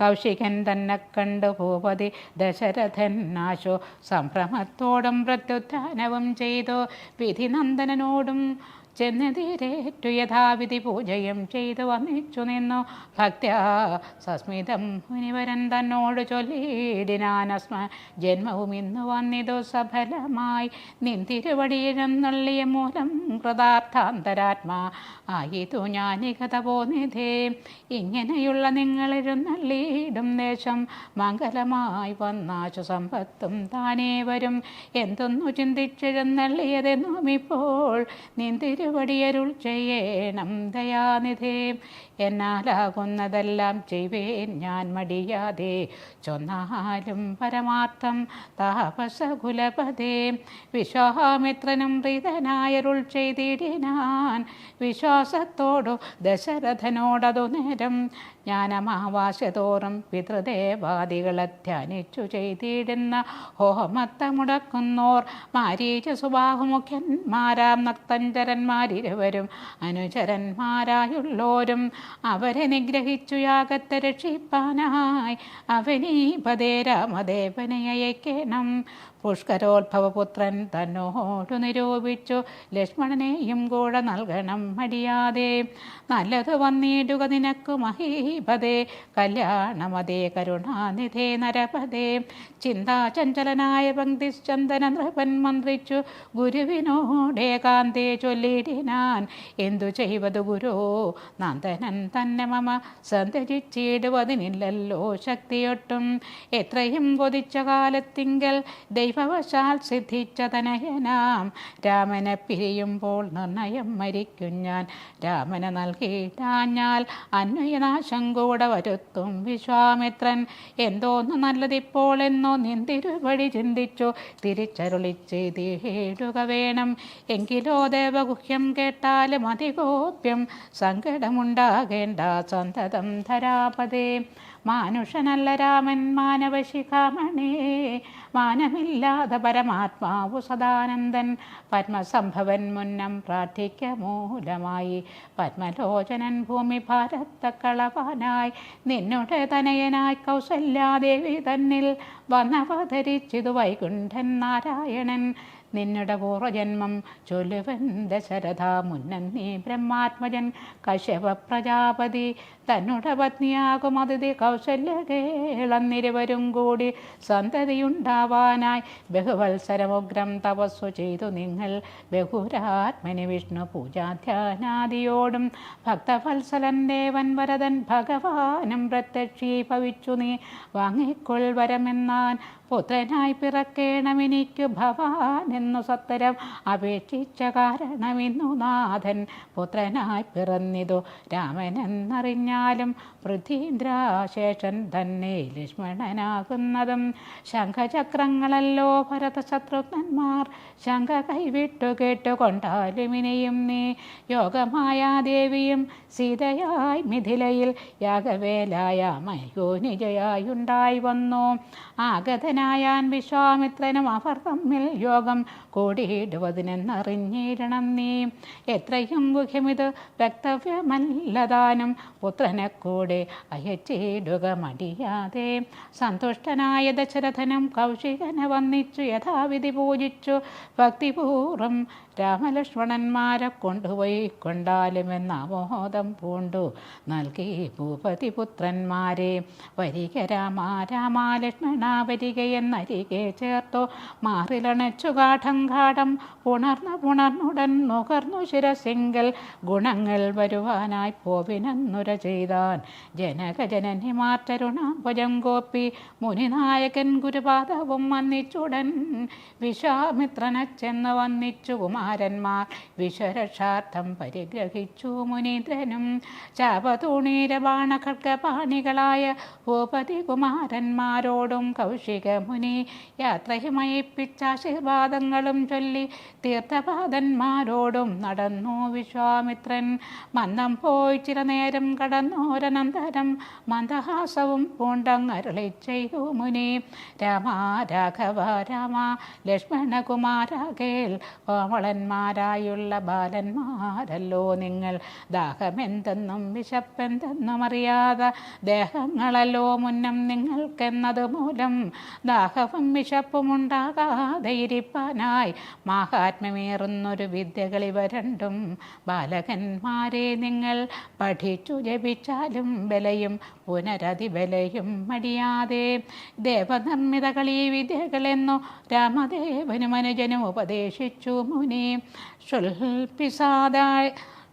കൗശികൻ തന്നെ കണ്ടു ഭൂപതി ദശരഥൻ ആശു സംഭ്രമത്തോടും പ്രത്യുത്ഥാനവും ചെയ്തു. വിധിനന്ദനോടും ചെന്നെതിരേറ്റു യഥാവിധി പൂജയും ചെയ്തു വന്നിച്ചു നിന്നു. ഭക്ത്യാ സസ്മിതം മുനിവരൻ തന്നോട് ചൊല്ലിയിടിനാനസ്മ ജന്മവും ഇന്നു വന്നിതു സഫലമായി. നിന്തിരുവടിയിഴന്നള്ളിയ മൂലം കൃതാർത്ഥാന്തരാത്മാ ആയിതു ഞാനികത പോന്നിധേ. ഇങ്ങനെയുള്ള നിങ്ങളിരുന്നള്ളിയിടും ദേശം മംഗലമായി വന്നാശു സമ്പത്തും താനേ വരും. എന്തൊന്നു ചിന്തിച്ചെഴുന്നള്ളിയതെന്നും ഇപ്പോൾ നിന്തിരുവടിയരുൾ ചെയ്യണം ദയാനിധേ. എന്നാലാകുന്നതെല്ലാം ചെയ്വേൻ ഞാൻ മടിയാതെ ചൊന്നാലും പരമാർത്ഥം താപസകുലപതേ. വിശ്വാമിത്രനും പ്രീതനായരുൾ ചെയ്തിടിനാൻ വിശ്വാസത്തോടു ദശരഥനോടതു നേരം. ജ്ഞാനമാവാസ്യതോറും പിതൃദേവാദികളെ ധ്യാനിച്ചു ചെയ്തിടുന്ന ഹോമത്തെ മുടക്കുന്നോർ മാരീച സുബാഹുമുഖ്യന്മാരാം നക്തഞ്ചരന്മാരിരുവരും അനുചരന്മാരായുള്ളോരും അവരെ നിഗ്രഹിച്ചു യാഗത്തെ രക്ഷിപ്പാനായി അവനീപതേ രാമദേവനെ അയക്കണം. പുഷ്കരോത്ഭവപുത്രൻ തന്നോടു നിരൂപിച്ചു ലക്ഷ്മണനെയും കൂടെ നൽകണം മടിയാതെ. നല്ലത് വന്നിടുക നിനക്കു മഹീപതേ കല്യാണമതേ കരുണാനിധേ നരപതേ. ചിന്താചഞ്ചലനായ പങ്ക്തിശ്ചന്ദന നൃപൻ മന്ത്രിച്ചു ഗുരുവിനോടേകാന്തേ ചൊല്ലിടിനാൻ. എന്തു ചെയ്വതു ഗുരോ നന്ദനൻ തന്നെ മമ സന്തജിച്ചിടുവതിനില്ലല്ലോ ശക്തിയൊട്ടും. എത്രയും കൊതിച്ച കാലത്തിങ്കൽ ദൈവവശാൽ സിദ്ധിച്ച തനയനാം രാമനെ പിരിയുമ്പോൾ നിർണയം മരിക്കും ഞാൻ. രാമനെ നൽകിയിട്ടാഞ്ഞാൽ അന്വയനാശം കൂടെ വരുത്തും വിശ്വാമിത്രൻ. എന്തോന്നു നല്ലതിപ്പോൾ എന്നോ നിന്തിരുവടി ചിന്തിച്ചു തിരിച്ചരുളിച്ചെയ്തിടുക വേണം. എങ്കിലോ ദേവഗുഹ്യം കേട്ടാലും അതിഗോപ്യം സങ്കടമുണ്ടാകേണ്ട സന്തതം ധരാപതേ. മാനുഷനല്ല രാമൻ മാനവശിഖാമണേ മാനമില്ല പരമില്ലാതെ പരമാത്മാവു സദാനന്ദൻ പത്മസംഭവൻ മുന്നം പ്രാർത്ഥിക്ക മൂലമായി പത്മലോചനൻ ഭൂമി ഭാരത്തക്കളവാനായി നിന്നുടെ തനയനായി കൗസല്യാദേവി തന്നിൽ വന്നവതരിച്ചിതു വൈകുണ്ഠൻ നാരായണൻ നിന്നുടെ പൂർവജന്മം ചൊല്ലുവൻ ദശരഥ മുന്നൻ നീ ബ്രഹ്മാത്മജൻ കശ്യപ പ്രജാപതി തന്നുടെ പത്നിയാകും അതിഥി കൗസല്യകേളന്നിരുവരും കൂടി സന്തതിയുണ്ടാവാനായി ബഹുവത്സരമുഗ്രം തപസ്സു ചെയ്തു നിങ്ങൾ ബഹുരാത്മനി വിഷ്ണു പൂജാധ്യാനാദിയോടും ഭക്തവത്സലൻ ദേവൻ വരദൻ ഭഗവാനും പ്രത്യക്ഷീഭവിച്ചു നീ വാങ്ങിക്കൊൾ വരമെന്നാൻ പുത്രനായി പിറക്കേണമെനിക്കു ഭവാൻ എന്നു സത്തരം അപേക്ഷിച്ച കാരണമിന്നു നാഥൻ പുത്രനായി പിറന്നിതു രാമനെന്നറിഞ്ഞാലും പൃഥ്വീന്ദ്രാശേഷൻ തന്നെ ലക്ഷ്മണനാകുന്നതും ശംഖചക്രങ്ങളല്ലോ ഭരതശത്രുഘ്നന്മാർ ശംഖ കൈവിട്ടു കേട്ടുകൊണ്ടാലും ഇനിയും നീ യോഗമായ ദേവിയും സീതയായി മിഥിലയിൽ യാഗവേലായ മയോനിജയായുണ്ടായി വന്നു ആഗതനായാൻ വിശ്വാമിത്രനും അവർ തമ്മിൽ യോഗം കൂടിയിടുവതിനെന്നറിഞ്ഞിടണം നീ എത്രയും ഗുഹ്യമിത് വക്തവ്യമല്ലതാനും പുത്രനെ കൂടെ അയച്ചിടുക മടിയാതെ സന്തുഷ്ടനായ ദശരഥനും കൗശികനെ വന്നിച്ചു യഥാവിധി പൂജിച്ചു ഭക്തിപൂർവം രാമലക്ഷ്മണന്മാരെ കൊണ്ടുപോയി കൊണ്ടാലുമെന്ന മോദം പൂണ്ടു നൽകി ഭൂപതിപുത്രന്മാരെ വരിക രാമ രാമ ലക്ഷ്മണ വരികയെന്നരികെ ചേർത്തു മാറിലണച്ചു കാഠം പുണർന്നുടൻ നുകർന്നു ശിരസിങ്കൽ ഗുണങ്ങൾ വരുവാനായി പോവിനെന്നുര ചെയ്താൻ ജനകജനന്യമാറ്റരുണാംബുജം കോപ്പി മുനിനായകൻ ഗുരുപാദവും വന്നിച്ചുടൻ വിശ്വാമിത്രനെ ചെന്ന് വന്നിച്ചു കുമാരന്മാർ വിശ്വരക്ഷാർത്ഥം പരിഗ്രഹിച്ചു മുനീന്ദ്രനും ചാപതൂണീര ബാണഖഡ്ഗപാണികളായ ഭൂപതി കുമാരന്മാരോടും കൗശിക മുനി യാത്രയുമയിപ്പിച്ചാശീർവാദങ്ങളും ചൊല്ലി തീർത്ഥപാദന്മാരോടും നടന്നു വിശ്വാമിത്രൻ മന്ദം പോയി ചിരനേരം കടന്നോരനന്തരം മന്ദഹാസവും പൂണ്ടങ്ങരുളി ചെയ്തു മുനി രാമ രാഘവ രാമ ലക്ഷ്മണകുമാരാകേൽ കോമളന്മാരായുള്ള ബാലന്മാരല്ലോ നിങ്ങൾ ദാഹമെന്തെന്നും വിശപ്പെന്തെന്നും അറിയാതെ ദേഹങ്ങളല്ലോ മുന്നം നിങ്ങൾക്കെന്നത് മൂലം ദാഹവും വിശപ്പും ഉണ്ടാകാതെ ഇരിപ്പാനായി മാഹാത്മ്യമേറുന്നൊരു വിദ്യകൾ ഇവ രണ്ടും ബാലകന്മാരെ നിങ്ങൾ പഠിച്ചു ജപിച്ചാലും ബലയും പുനരതിബലയും മടിയാതെ ദേവനിർമ്മിതകളീ വിദ്യകളെന്നു രാമദേവനും അനുജനും ഉപദേശിച്ചു മുനി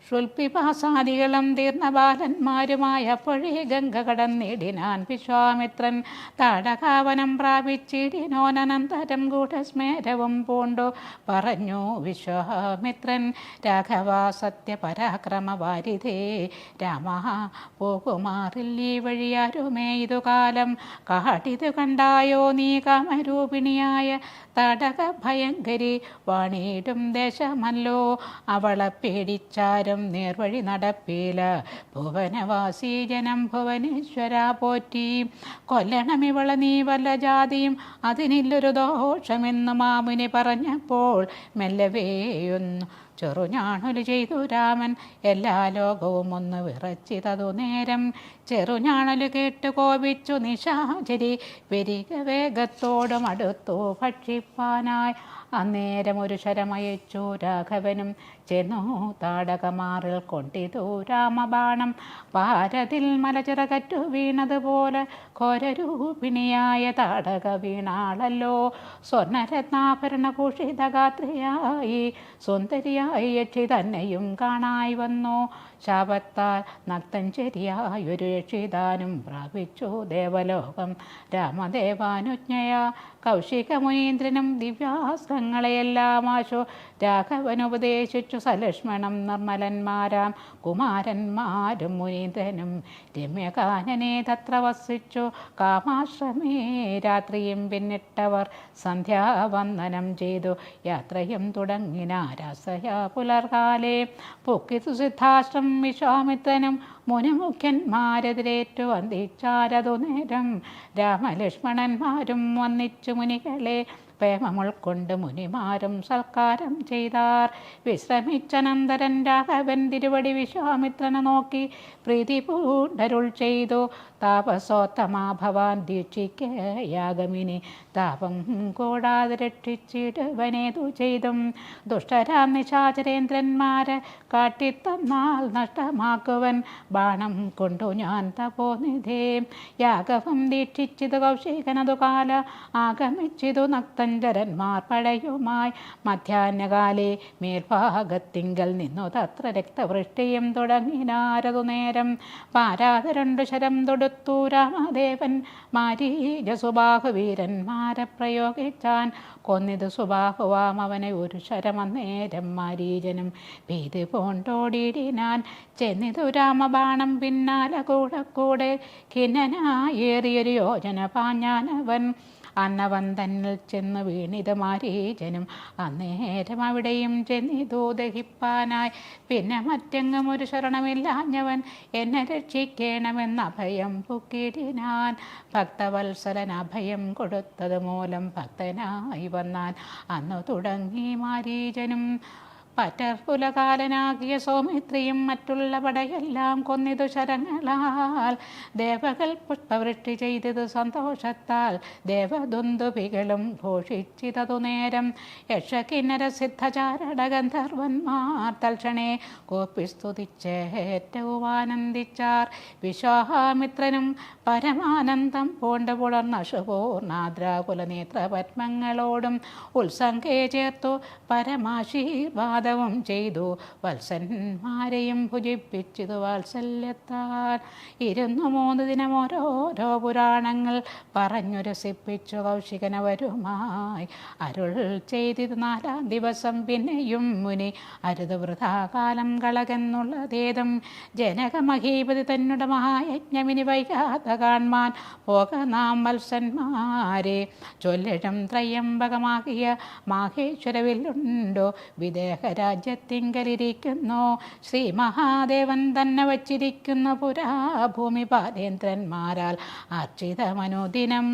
ശുൽപിപാസാദികളും തീർന്ന ബാലന്മാരുമായപ്പോഴേ ഗംഗ കടന്നിടിനാൻ വിശ്വാമിത്രൻ താടകാവനം പ്രാപിച്ചിടിനോനന്തരം ഗൂഢസ്മേരവും പൂണ്ടു പറഞ്ഞു വിശ്വാമിത്രൻ രാഘവ സത്യപരാക്രമവാരിധേ രാമ പോകുമാറില്ലീ വഴിയാരുമേ ഇതു കാലം കാട്ടിതു കണ്ടായോ നീ കാമരൂപിണിയായ താടക ഭയങ്കരി വാണിയിടും ദേശമല്ലോ അവളെ പേടിച്ചാരും നേർവഴി നടപ്പീല ഭുവനവാസി ജനം ഭുവനേശ്വര പോറ്റി കൊല്ലണമിവള നീ വല്ല ജാതിയും അതിനില്ലൊരു ദോഷമെന്ന് മാമുനി പറഞ്ഞപ്പോൾ മെല്ലവേയൊന്നു ചെറുഞാണൊലി ചെയ്തു രാമൻ എല്ലാ ലോകവും ഒന്ന് വിറച്ചിതതു നേരം ചെറുഞാണൊലു കേട്ടു കോപിച്ചു നിശാചരി വരിക വേഗത്തോടും അടുത്തു ഭക്ഷിപ്പാനായി അന്നേരം ഒരു ശരമയച്ചു രാഘവനും ചെന്നു താടകമാറിൽ കൊണ്ടിതു രാമബാണം പാരതിൽ മലചിറകറ്റു വീണതുപോലെ ഘോരരൂപിണിയായ താടക വീണാളല്ലോ സ്വർണരത്നാഭരണഭൂഷിതഗാത്രിയായി സുന്ദരിയായി യക്ഷി തന്നെയും കാണായി വന്നു ശാപത്താൽ നക്തഞ്ചരിയായൊരു യക്ഷിതാനും പ്രാപിച്ചു ദേവലോകം രാമദേവാനുജ്ഞയ കൗശിക മുനീന്ദ്രനും ദിവ്യാസ്ത്രങ്ങളെയെല്ലാം ആശു രാഘവനുപദേശിച്ചു സലക്ഷ്മണം നിർമ്മലന്മാരാം കുമാരന്മാരും മുനീന്ദ്രനും രമ്യകാനനെ തത്ര വസിച്ചു കാമാശ്രമേ രാത്രിയും പിന്നിട്ടവർ സന്ധ്യാവന്ദനം ചെയ്തു യാത്രയും തുടങ്ങിനാരാസയ പുലർകാലേ പൊക്കിതു സിദ്ധാശ്രം വിശ്വാമിത്രനും മുനിമുഖ്യന്മാരെതിരേറ്റു വന്ദിച്ചാരതു നേരം രാമലക്ഷ്മണന്മാരും വന്നിച്ചു മുനികളെ പ്രേമം ഉൾക്കൊണ്ട് മുനിമാരും സൽക്കാരം ചെയ്താർ. വിശ്രമിച്ചനന്തരൻ രാഘവൻ തിരുവടി വിശ്വാമിത്രനെ നോക്കി പ്രീതി പൂണ്ടരുൾ ചെയ്തു. താപസോത്തമാ ഭവാൻ ദീക്ഷിക്കയാഗമിനി താപം കൂടാതെ രക്ഷിച്ചിടുവനേതു ചെയ്തും. ദുഷ്ടരാം നിശാചരേന്ദ്രന്മാരെ കാട്ടിത്തന്നാൽ നഷ്ടമാക്കുവൻ ബാണം കൊണ്ടു ഞാൻ തപോനിധേ. യാഗവും ദീക്ഷിച്ചിതു കൗശികനതു കാല ആഗമിച്ചിതു നക്തഞ്ചരന്മാർ പടയുമായി. മധ്യാഹ്നകാലേ മേൽഭാഗത്തിങ്കൽ നിന്നു തത്ര രക്തവൃഷ്ടിയും തുടങ്ങിനാരതു നേരം. പാരാതെ 2 ശരം തൊടുത്തു രാമദേവൻ മാരീജ സുബാഹുവീരന്മാരെ പ്രയോഗിച്ചാൻ. കൊന്നിതു സുബാഹുവാം അവനെ 1 ശരം അന്നേരം മാരീജനും ഭീതി പൂണ്ടോടിയിടിനാൻ. ചെന്നിതു രാമബാണം പിന്നാലെ കൂടെ ഖിന്നനായേറിയൊരു യോജന പാഞ്ഞാനവൻ. അന്നവൻ തന്നിൽ ചെന്ന് വീണിത് മാരീജനും അന്നേരം അവിടെയും ചെന്നിതു ദഹിപ്പാനായി. പിന്നെ മറ്റെങ്ങും ഒരു ശരണമില്ലാഞ്ഞവൻ എന്നെ രക്ഷിക്കണമെന്ന് അഭയം പൊക്കിടിനാൻ. ഭക്തവത്സലൻ അഭയം കൊടുത്തത് മൂലം ഭക്തനായി വന്നാൻ. അന്നു തുടങ്ങി മാരീജനും പറ്റർകുലകാലനാകിയ സൗമിത്രിയും മറ്റുള്ള പടയെല്ലാം കൊന്നിതു ശരങ്ങളാൽ. ദേവകൾ പുഷ്പവൃഷ്ടി ചെയ്തത് സന്തോഷത്താൽ ദേവദുന്ദുഭികളും ഘോഷിച്ചിതതു നേരം. യക്ഷകിന്നര സിദ്ധചാരണ ഗന്ധർവന്മാർ തൽക്ഷണേ കോപ്പിസ്തുതിച്ചേറ്റവും ആനന്ദിച്ചാർ. വിശ്വാമിത്രനും പരമാനന്ദം പൂണ്ട പുലർന്ന ശുഭൂർണാദ്രാകുലനേത്രപത്മങ്ങളോടും ഉത്സംഗേ ചേർത്തു പരമാശീർവാദവും ചെയ്തു. വത്സന്മാരെയും ഭുജിപ്പിച്ചിതു വാത്സല്യത്താൽ. 3 ദിനം ഓരോരോ പുരാണങ്ങൾ പറഞ്ഞു രസിപ്പിച്ചു കൗശികനവരുമായി. അരുൾ ചെയ്തിത് 4-ാം ദിവസം പിന്നെയും മുനി അരുത് വൃഥാകാലം കളകെന്നുള്ളതേതും. ജനകമഹീപതി തന്നുടെ മഹായജ്ഞമിനി വൈകാത്ത കാൺമാൻ പോക നാം വത്സന്മാരെ. ചൊല്ലിടം ത്രയംബകമാകിയ മാഹേശ്വരവില്ലുണ്ടോ വിദേഹ രാജ്യത്തിങ്കലിരിക്കുന്നു. ശ്രീ മഹാദേവൻ തന്നെ വച്ചിരിക്കുന്ന പുരാഭൂമി പാലേന്ദ്രന്മാരാൽ അർച്ചിതമനുദിനം.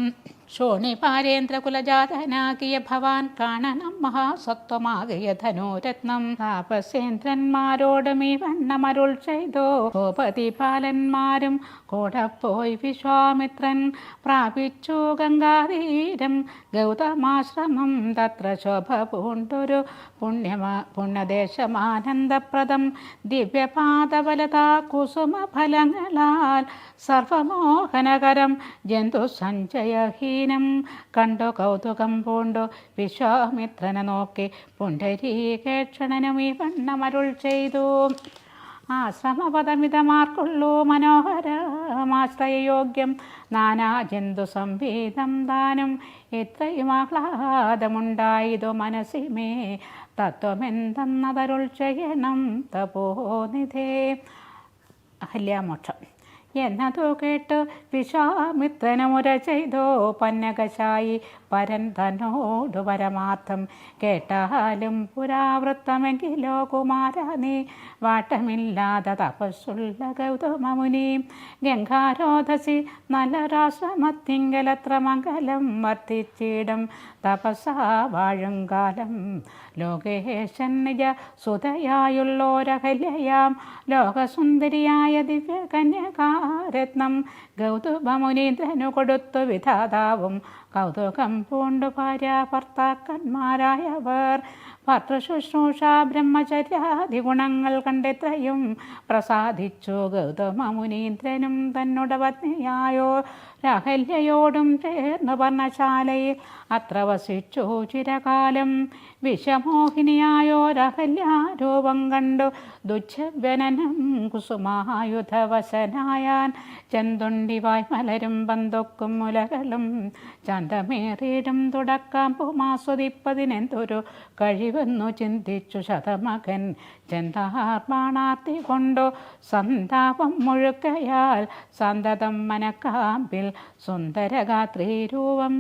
ശോണിപാരേന്ദ്ര കുലജാതനാകിയ ഭവാൻ കാണണം മഹാസത്വമാകിയ ധനുരത്നം. താപസേന്ദ്രന്മാരോടും ഈ വണ്ണമരുൾ ചെയ്തോ ഭൂപതിപാലന്മാരും കൂടെ പോയി. വിശ്വാമിത്രൻ പ്രാപിച്ചു ഗംഗാതീരം ഗൗതമാശ്രമം. തത്ര ശോഭ പൂണ്ടൊരു പുണ്യദേശമാനന്ദപ്രദം. ദിവ്യപാദബലതാ കുസുമഫലങ്ങളാൽ സർവമോഹനകരം ജന്തു സഞ്ചയഹീനം. കണ്ടു കൗതുകം പൂണ്ടു വിശ്വാമിത്രനെ നോക്കി പുണ്ഡരീകേക്ഷണനും ഈ വണ്ണമരുൾ ചെയ്തു. ആശ്രമപദമിതമാർക്കുള്ളൂ മനോഹരമാശ്രയയോഗ്യം നാനാ ജന്തു സംവേദം ദാനം. ഇത്രയും ആഹ്ലാദമുണ്ടായതു മനസ്സിമേ തത്വമെന്തെന്നതരുൾ ചെയ്യണം തപോനിധേ. അഹല്യാമോക്ഷം എന്നതു കേട്ടു വിശ്വാമിത്രനുമുര ചെയ്തോ പന്നകശായി പരൻ തന്നോടു പരമാർത്ഥം. കേട്ടാലും പുരാവൃത്തമെങ്കിലോ കുമാര നീ വാട്ടമില്ലാതെ തപസ്സുള്ള ഗൗതമമുനി. ഗംഗാരോധസി നല്ലൊരാശ്രമത്തിങ്കലത്ര മംഗലം വർദ്ധിച്ചിടും തപസാ വാഴും കാലം. ലോകേശൻ നിജ സുതയായുള്ളോരഹല്യയാം ലോകസുന്ദരിയായ ദിവ്യകന്യകാരത്നം ഗൗതമമുനീന്ദ്രനു കൊടുത്തു വിധാതാവും. കൗതുകം പൂണ്ടു ഭാര്യ ഭർത്താക്കന്മാരായവർ ഭർത്തൃശുശ്രൂഷ ബ്രഹ്മചര്യാദി ഗുണങ്ങൾ കണ്ടെത്രയും പ്രസാദിച്ചു. ഗൗതമമുനീന്ദ്രനും തന്നുടെ പത്നിയായോ രാഹല്യയോടും ചേർന്ന് പർണശാലയിൽ അത്ര വസിച്ചു ചിരകാലം. വിഷമോഹിനിയായോ രാഹല്യാരൂപം കണ്ടു ദുച്ഛവ്യനനം കുസുമായുധവശനായാൻ. ചെന്തുണ്ടിവായ് മലരും പന്തൊക്കും മുലകളും ചന്തമേറിയിടും തുടക്കാം പുമാസ്വദിപ്പതിനെന്തൊരു കഴിവെന്നു ചിന്തിച്ചു ശതമകൻ. ചെന്താർമാണാർത്തി കൊണ്ടു സന്താപം മുഴുക്കയാൽ സന്തതം മനക്കാമ്പിൽ സുന്ദരഗാത്രീരൂപം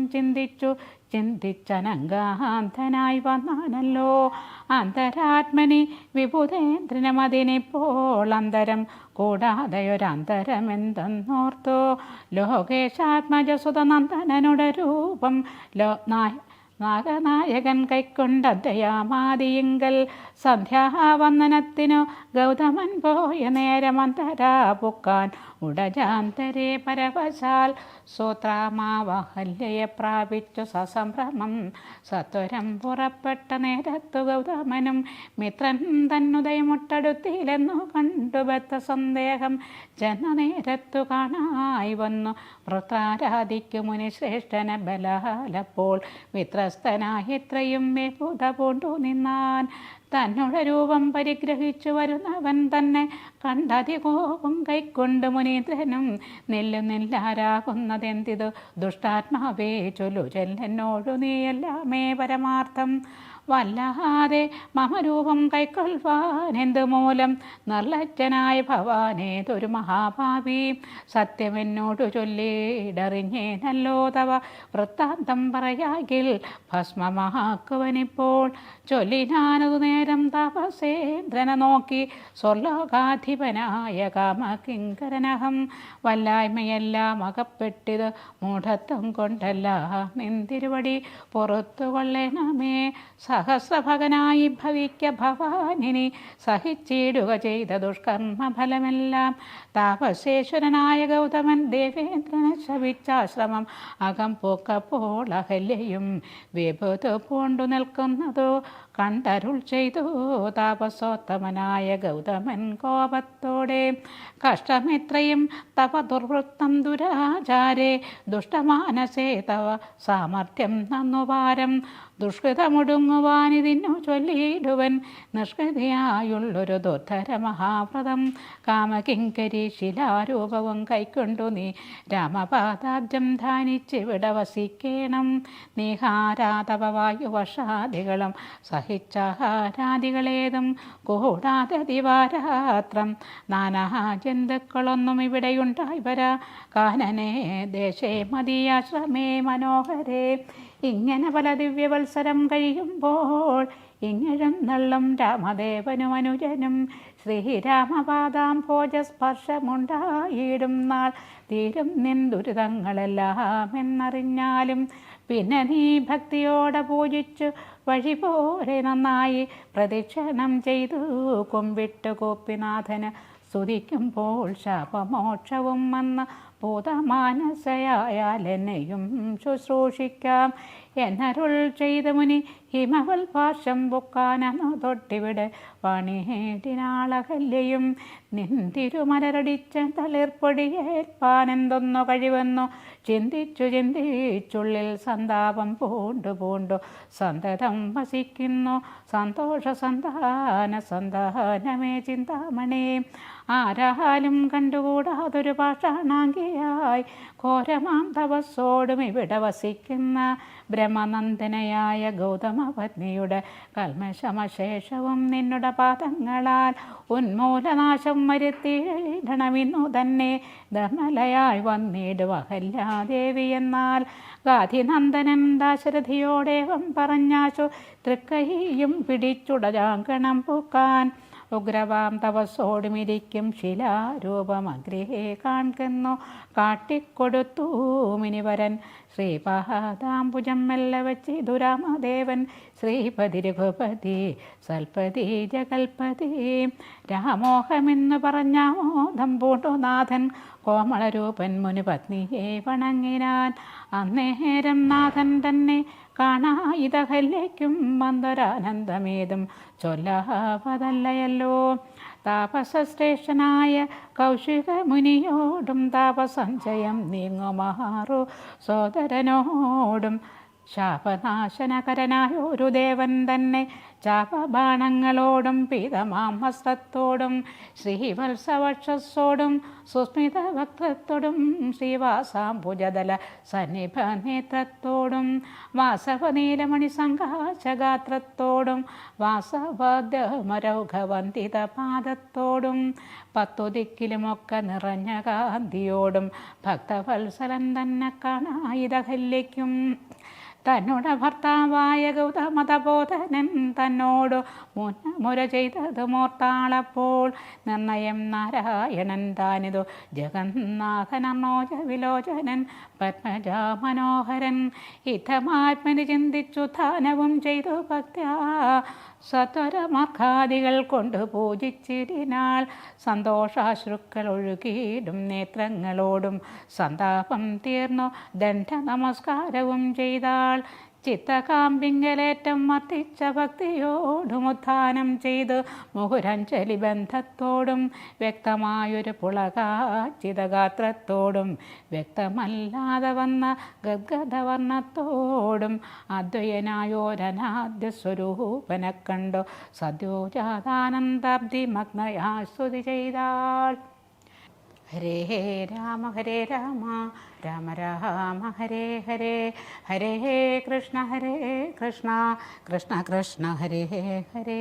ചിന്തിച്ചനങ്കാന്തനായി വന്നാനല്ലോ. അന്തരാത്മനി വിഭുതേന്ദ്രനും അതിനിപ്പോൾ അന്തരം കൂടാതെയൊരന്തരമെന്തെന്നോർത്തോ. ലോകേശാത്മജസുതനന്ദനനുടെ രൂപം നാഗനായകൻ കൈക്കൊണ്ടന്തയാമാദിയിങ്കൽ സന്ധ്യാവന്ദനത്തിനു ഗൗതമൻ പോയ നേരമന്തരാ പൊക്കാൻ ഉടജാന്തരെ പരവശാൽ സോത്രാമാവഹല്യയെ പ്രാപിച്ചു സസംഭ്രമം സത്വരം പുറപ്പെട്ട നേരത്തു ഗൗതമനും മിത്രൻ തന്നുദയമുട്ടടുത്തില്ലെന്നു കണ്ടു ബദ്ധ സന്ദേഹം ചെന്ന നേരത്തു കാണായി വന്നു വൃത്രാരാധിക്കു മുനിശ്രേഷ്ഠന ബലാലപ്പോൾ വിത്രസ്തനായി ഇത്രയും വിഭുത പൂണ്ടു നിന്നാൻ തന്നുടെ രൂപം പരിഗ്രഹിച്ചു വരുന്നവൻ തന്നെ കണ്ടതികോപം കൈക്കൊണ്ട് മുനീന്ദ്രനും നില്ലാരാകുന്നതെന്തിതു ദുഷ്ടാത്മാവേ ചൊല്ലു ചെല്ലെന്നോടു നീയെല്ലാമേ പരമാർത്ഥം വല്ലാതെ മമരൂപം കൈക്കൊള്ളുവാൻ എന്തു മൂലം നിർലജ്ജനായ ഭവാനേതൊരു മഹാഭാവി സത്യമെന്നോടു ചൊല്ലിയിടറിഞ്ഞേനല്ലോ തവ വൃത്താന്തം പറയാകിൽ ഭസ്മമാക്കുവനിപ്പോൾ ചൊല്ലിനാനതു നേരം തപസേന്ദ്രനെ നോക്കി സ്വർലോകാധിപനായ കാമകിങ്കരനഹം വല്ലായ്മയെല്ലാം അകപ്പെട്ടിത് മൂഢത്വം കൊണ്ടല്ല നിന്തിരുവടി പുറത്തു കൊള്ളണമേ സഹസ്രഭകനായി ഭവിക്ക ഭവാനിനി സഹിച്ചിടുക ചെയ്ത ദുഷ്കർമ്മ ഫലമെല്ലാം താപസേശ്വരനായ ഗൗതമൻ ദേവേന്ദ്രനെ ശപിച്ചാശ്രമം അകം പൂക്കപ്പോൾ അഹല്യയും വിഭുത പൂണ്ടു നിൽക്കുന്നതോ കണ്ടരുൾ ചെയ്തു താപസോത്തമനായ ഗൗതമൻ കോപത്തോടെ കഷ്ടമിത്രയും തവ ദുർവൃത്തം ദുരാചാരേ ദുഷ്ടമാനസേ തവ സാമർഥ്യം നന്നുപാരം ദുഷ്കൃതമൊടുങ്ങുവാനിതിന്നു ചൊല്ലിയിടുവൻ നിഷ്കൃതിയായുള്ളൊരു ദുർധര മഹാവ്രതം കാമകിങ്കരി ശിലാരൂപവും കൈക്കൊണ്ടു നീ രാമപാദാബ്ജം ധാനിച്ചിവിടെ വസിക്കേണം നീഹാരാതപവായുവഷാദികളും സഹിച്ചാഹാരാദികളേതും കൂടാതെ ദിവാരാത്രം നാനാ ജന്തുക്കളൊന്നും ഇവിടെയുണ്ടായി വരാ കാനനേ ദേശേ മതിയാശ്രമേ മനോഹരേ ഇങ്ങനെ പല ദിവ്യവത്സരം കഴിയുമ്പോൾ ഇങ്ങഴന്നള്ളും രാമദേവനും അനുജനും ശ്രീരാമപാദാം ഭോജസ്പർശമുണ്ടായിടും നാൾ തീരും നിൻ ദുരിതങ്ങളെല്ലാം എന്നറിഞ്ഞാലും പിന്നെ നീ ഭക്തിയോടെ പൂജിച്ചു വഴി പോലെ നന്നായി പ്രദക്ഷിണം ചെയ്തു കുമ്പിട്ട് ഗോപിനാഥന് സ്തുതിക്കുമ്പോൾ ശാപമോക്ഷവും വന്ന് ഭൂതമാനസയായാൽ എന്നെയും ശുശ്രൂഷിക്കാം എന്നരുൾ ചെയ്ത മുനി ഹിമവൽ പാർശ്വം പൊക്കാനു തൊട്ടിവിടെ പണിയേടിനാളകല്യയും നിന്തിരുമലരടിച്ച തളിർപ്പൊടിയേൽപ്പാനെന്തൊന്നു കഴിവെന്നു ചിന്തിച്ചുള്ളിൽ സന്താപം പൂണ്ടു സന്തതം വസിക്കുന്നു സന്തോഷ സന്താനമേ ചിന്താമണി ആരാലും കണ്ടുകൂടാതൊരു പാഷാണാങ്കിയായി ഘോരമാം തപസ്സോടും ഇവിടെ വസിക്കുന്ന ബ്രഹ്മനന്ദനയായ ഗൗതമപത്നിയുടെ കൽമശമശേഷവും നിന്നുടെ പാദങ്ങളാൽ ഉന്മൂലനാശം വരുത്തിയിടണമെന്നു തന്നെ ധർമ്മലയായി വന്നിടുവ അഹല്യാദേവി എന്നാൽ ഗാധിനന്ദനൻ ദാശരഥിയോടേവം പറഞ്ഞാശു തൃക്കൈയും പിടിച്ചുടജാങ്കണം പൂക്കാൻ ഉഗ്രവാം തപസ്സോടുമിരിക്കും ശിലാരൂപമഗ്രഹേ കാൺകുന്നു കാട്ടിക്കൊടുത്തു മുനിവരൻ ശ്രീപാദാംബുജം മെല്ലെ വച്ചിതു രാമദേവൻ ശ്രീപതി രഘുപതി സൽപതി ജഗൽപതി രാമോഹമെന്നു പറഞ്ഞാമോദം പൂണ്ടുനാഥൻ കോമളരൂപൻ മുനിപത്നിയെ വണങ്ങിനാൻ അന്നേരം നാഥൻ തന്നെ കാണായിതഹല്യയ്ക്കും വന്ദരാനന്ദമേതും ചൊല്ലാവതല്ലയല്ലോ താപസശ്രേഷ്ഠനായ കൗശിക മുനിയോടും താപസഞ്ചയം നീങ്ങുമാറു സോദരനോടും ശാപനാശനകരനായൊരു ദേവൻ തന്നെ ചാപബാണങ്ങളോടും പീതമാം വസ്ത്രത്തോടും ശ്രീവത്സവക്ഷസ്സോടും സുസ്മിത വക്രത്തോടും ശ്രീവാസാംബുജദല സന്നിഭ നേത്രത്തോടും വാസവനീലമണി സംഘാശഗാത്രത്തോടും വാസവദ്യമരൗഘവന്തിത പാദത്തോടും 10 ദിക്കിലുമൊക്കെ നിറഞ്ഞ കാന്തിയോടും ഭക്തവത്സലൻ തന്നെ കാണായിതഹല്യയ്ക്കും തന്നോട് ഭർത്താവായ ഗൗതമതബോധനൻ തന്നോട് മുര ചെയ്തത് മോർത്താളപ്പോൾ നിർണയം നാരായണൻ താനിതു ജഗന്നാഥനർണോജ വിലോചനൻ പത്മജ മനോഹരൻ ഇത്തമാത്മനി ചിന്തിച്ചു ധാനവും ചെയ്തു ഭക്ത്യാ സത്വരമർക്കാദികൾ കൊണ്ട് പൂജിച്ചിടിനാൾ സന്തോഷാശ്രുക്കൾ ഒഴുകിയിടും നേത്രങ്ങളോടും സന്താപം തീർന്നു ദണ്ഡ നമസ്കാരവും ചെയ്താൾ ചിത്തകാമ്പിങ്കലേറ്റം വർത്തിച്ച ഭക്തിയോടും ഉത്ഥാനം ചെയ്ത് മുഹുരഞ്ജലി ബന്ധത്തോടും വ്യക്തമായൊരു പുളകാചിതഗാത്രത്തോടും വ്യക്തമല്ലാതെ വന്ന ഗദ്ഗദവർണ്ണത്തോടും അദ്വയനായോരനാദ്യ സ്വരൂപനെ കണ്ടു സദ്യോജാതാനന്ദാബ്ദി മഗ്നയാ സ്തുതി ചെയ്താൾ. ഹരേ രാമ രാമ രാമ ഹരേ ഹരേ ഹരേ കൃഷ്ണ കൃഷ്ണ കൃഷ്ണ ഹരേ ഹരേ.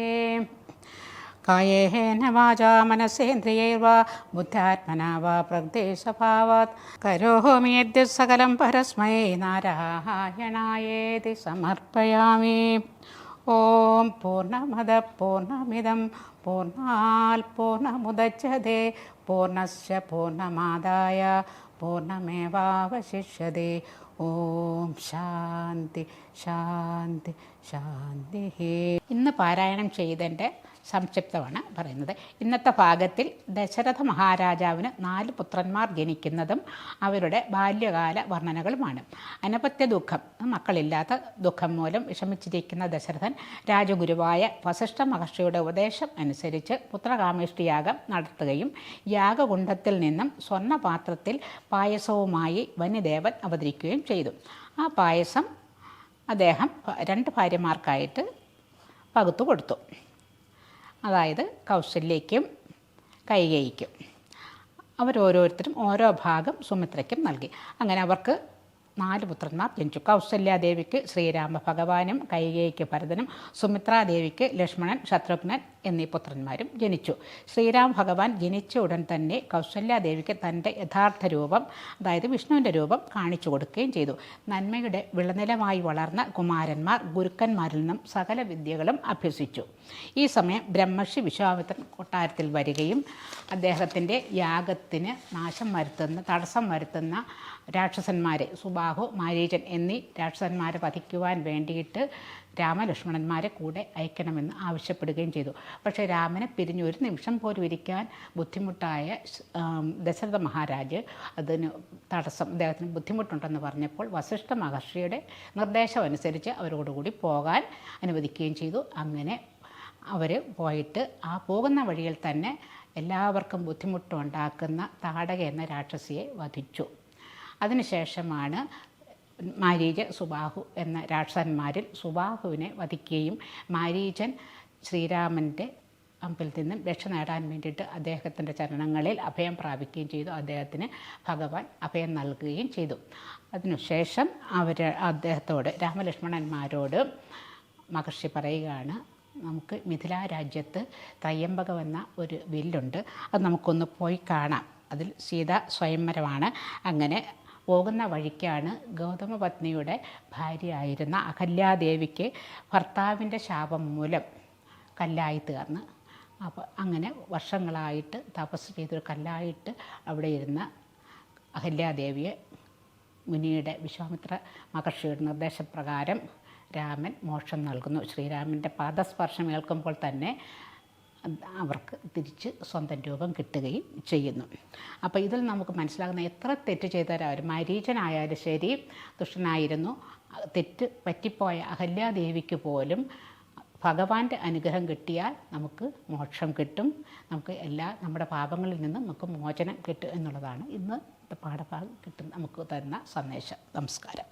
കായേന വാചാ മനസേന്ദ്രിയൈർവാ ബുദ്ധ്യാത്മനാ വാ പ്രകൃതിസ്വഭാവാത് കരോമി യദ്യ സകലം പരസ്മൈ നാരായണായേതി സമർപ്പയാമി. ഓം പൂർണ്ണമദ പൂർണ്ണമിദം പൂർണ്ണാത് പൂർണ്ണമുദച്യതേ പൂർണ്ണസ്യ പൂർണ്ണമാദായ പൂർണ്ണമേവാവശിഷ്യതേ. ഓം ശാന്തി ശാന്തി ശാന്തി. ഇന്ന് പാരായണം ചെയ്തതിൻ്റെ സംക്ഷിപ്തമാണ് പറയുന്നത്. ഇന്നത്തെ ഭാഗത്തിൽ ദശരഥ മഹാരാജാവിന് 4 പുത്രന്മാർ ജനിക്കുന്നതും അവരുടെ ബാല്യകാല വർണ്ണനകളുമാണ്. അനപത്യ ദുഃഖം, മക്കളില്ലാത്ത ദുഃഖം മൂലം വിഷമിച്ചിരിക്കുന്ന ദശരഥൻ രാജഗുരുവായ വസിഷ്ഠ മഹർഷിയുടെ ഉപദേശം അനുസരിച്ച് പുത്രകാമേഷ്ടി യാഗം നടത്തുകയും യാഗകുണ്ഡത്തിൽ നിന്നും സ്വർണ്ണപാത്രത്തിൽ പായസവുമായി വന്യദേവൻ അവതരിക്കുകയും ചെയ്തു. ആ പായസം അദ്ദേഹം 2 ഭാര്യമാർക്കായിട്ട് പകുത്തു കൊടുത്തു. അതായത് കൗസല്യയ്ക്കും കൈകേയിക്കും. അവരോരോരുത്തരും ഓരോ ഭാഗം സുമിത്രയ്ക്കും നൽകി. അങ്ങനെ അവർക്ക് 4 പുത്രന്മാർ ജനിച്ചു. കൗസല്യാദേവിക്ക് ശ്രീരാമ ഭഗവാനും കൈകേയിക്ക് ഭരതനും സുമിത്രാദേവിക്ക് ലക്ഷ്മണൻ ശത്രുഘ്നൻ എന്നീ പുത്രന്മാരും ജനിച്ചു. ശ്രീരാമ ഭഗവാൻ ജനിച്ച ഉടൻ തന്നെ കൗസല്യാദേവിക്ക് തൻ്റെ യഥാർത്ഥ രൂപം, അതായത് വിഷ്ണുവിൻ്റെ രൂപം കാണിച്ചു കൊടുക്കുകയും ചെയ്തു. നന്മയുടെ വിളനിലമായി വളർന്ന കുമാരന്മാർ ഗുരുക്കന്മാരിൽ നിന്നും സകല വിദ്യകളും അഭ്യസിച്ചു. ഈ സമയം ബ്രഹ്മർഷി വിശ്വാമിത്രൻ കൊട്ടാരത്തിൽ വരികയും അദ്ദേഹത്തിൻ്റെ യാഗത്തിന് നാശം വരുത്തുന്ന, തടസ്സം വരുത്തുന്ന രാക്ഷസന്മാരെ, സുബാഹു, മാരീചൻ എന്നീ രാക്ഷസന്മാരെ വധിക്കുവാൻ വേണ്ടിയിട്ട് രാമലക്ഷ്മണന്മാരെ കൂടെ അയക്കണമെന്ന് ആവശ്യപ്പെടുകയും ചെയ്തു. പക്ഷേ രാമനെ പിരിഞ്ഞ് ഒരു നിമിഷം പോലും ഇരിക്കാൻ ബുദ്ധിമുട്ടായ ദശരഥ മഹാരാജ് അതിന് തടസ്സം, അദ്ദേഹത്തിന് ബുദ്ധിമുട്ടുണ്ടെന്ന് പറഞ്ഞപ്പോൾ വസിഷ്ഠ മഹർഷിയുടെ നിർദ്ദേശമനുസരിച്ച് അവരോടുകൂടി പോകാൻ അനുവദിക്കുകയും ചെയ്തു. അങ്ങനെ അവർ പോയിട്ട് ആ പോകുന്ന വഴിയിൽ തന്നെ എല്ലാവർക്കും ബുദ്ധിമുട്ടുണ്ടാക്കുന്ന താടക എന്ന രാക്ഷസിയെ വധിച്ചു. അതിനുശേഷമാണ് മാരീചൻ, സുബാഹു എന്ന രാക്ഷസന്മാരിൽ സുബാഹുവിനെ വധിക്കുകയും മാരീചൻ ശ്രീരാമൻ്റെ അമ്പലത്തിൽ നിന്നും രക്ഷ നേടാൻ വേണ്ടിയിട്ട് അദ്ദേഹത്തിൻ്റെ ചരണങ്ങളിൽ അഭയം പ്രാപിക്കുകയും ചെയ്തു. അദ്ദേഹത്തിന് ഭഗവാൻ അഭയം നൽകുകയും ചെയ്തു. അതിനുശേഷം അദ്ദേഹത്തോട്, രാമലക്ഷ്മണന്മാരോട് മഹർഷി പറയുകയാണ്, നമുക്ക് മിഥില രാജ്യത്ത് ത്രയംബകം എന്ന ഒരു വില്ലുണ്ട്, അത് നമുക്കൊന്ന് പോയി കാണാം. അതിൽ സീത സ്വയംവരമാണ്. അങ്ങനെ പോകുന്ന വഴിക്കാണ് ഗൗതമ പത്നിയുടെ ഭാര്യയായിരുന്ന അഹല്യാദേവിക്ക് ഭർത്താവിൻ്റെ ശാപം മൂലം കല്ലായി തീർന്ന്, അപ്പോൾ അങ്ങനെ വർഷങ്ങളായിട്ട് തപസ് ചെയ്തൊരു കല്ലായിട്ട് അവിടെ ഇരുന്ന അഹല്യാദേവിയെ മുനിയുടെ, വിശ്വാമിത്ര മഹർഷിയുടെ നിർദ്ദേശപ്രകാരം രാമൻ മോക്ഷം നൽകുന്നു. ശ്രീരാമൻ്റെ പാദസ്പർശം ഏൽക്കുമ്പോൾ തന്നെ അവർക്ക് തിരിച്ച് സ്വന്തം രൂപം കിട്ടുകയും ചെയ്യുന്നു. അപ്പോൾ ഇതിൽ നമുക്ക് മനസ്സിലാകുന്ന എത്ര തെറ്റ് ചെയ്തവരായാലും, മാരീചനായാലും ശരി ദുഷ്ടനായിരുന്നു, തെറ്റ് പറ്റിപ്പോയ അഹല്യാദേവിക്ക് പോലും ഭഗവാന്റെ അനുഗ്രഹം കിട്ടിയാൽ നമുക്ക് മോക്ഷം കിട്ടും, നമുക്ക് നമ്മുടെ പാപങ്ങളിൽ നിന്ന് നമുക്ക് മോചനം കിട്ടും എന്നുള്ളതാണ് ഇന്ന് പാഠഭാഗം നമുക്ക് തരുന്ന സന്ദേശം. നമസ്കാരം.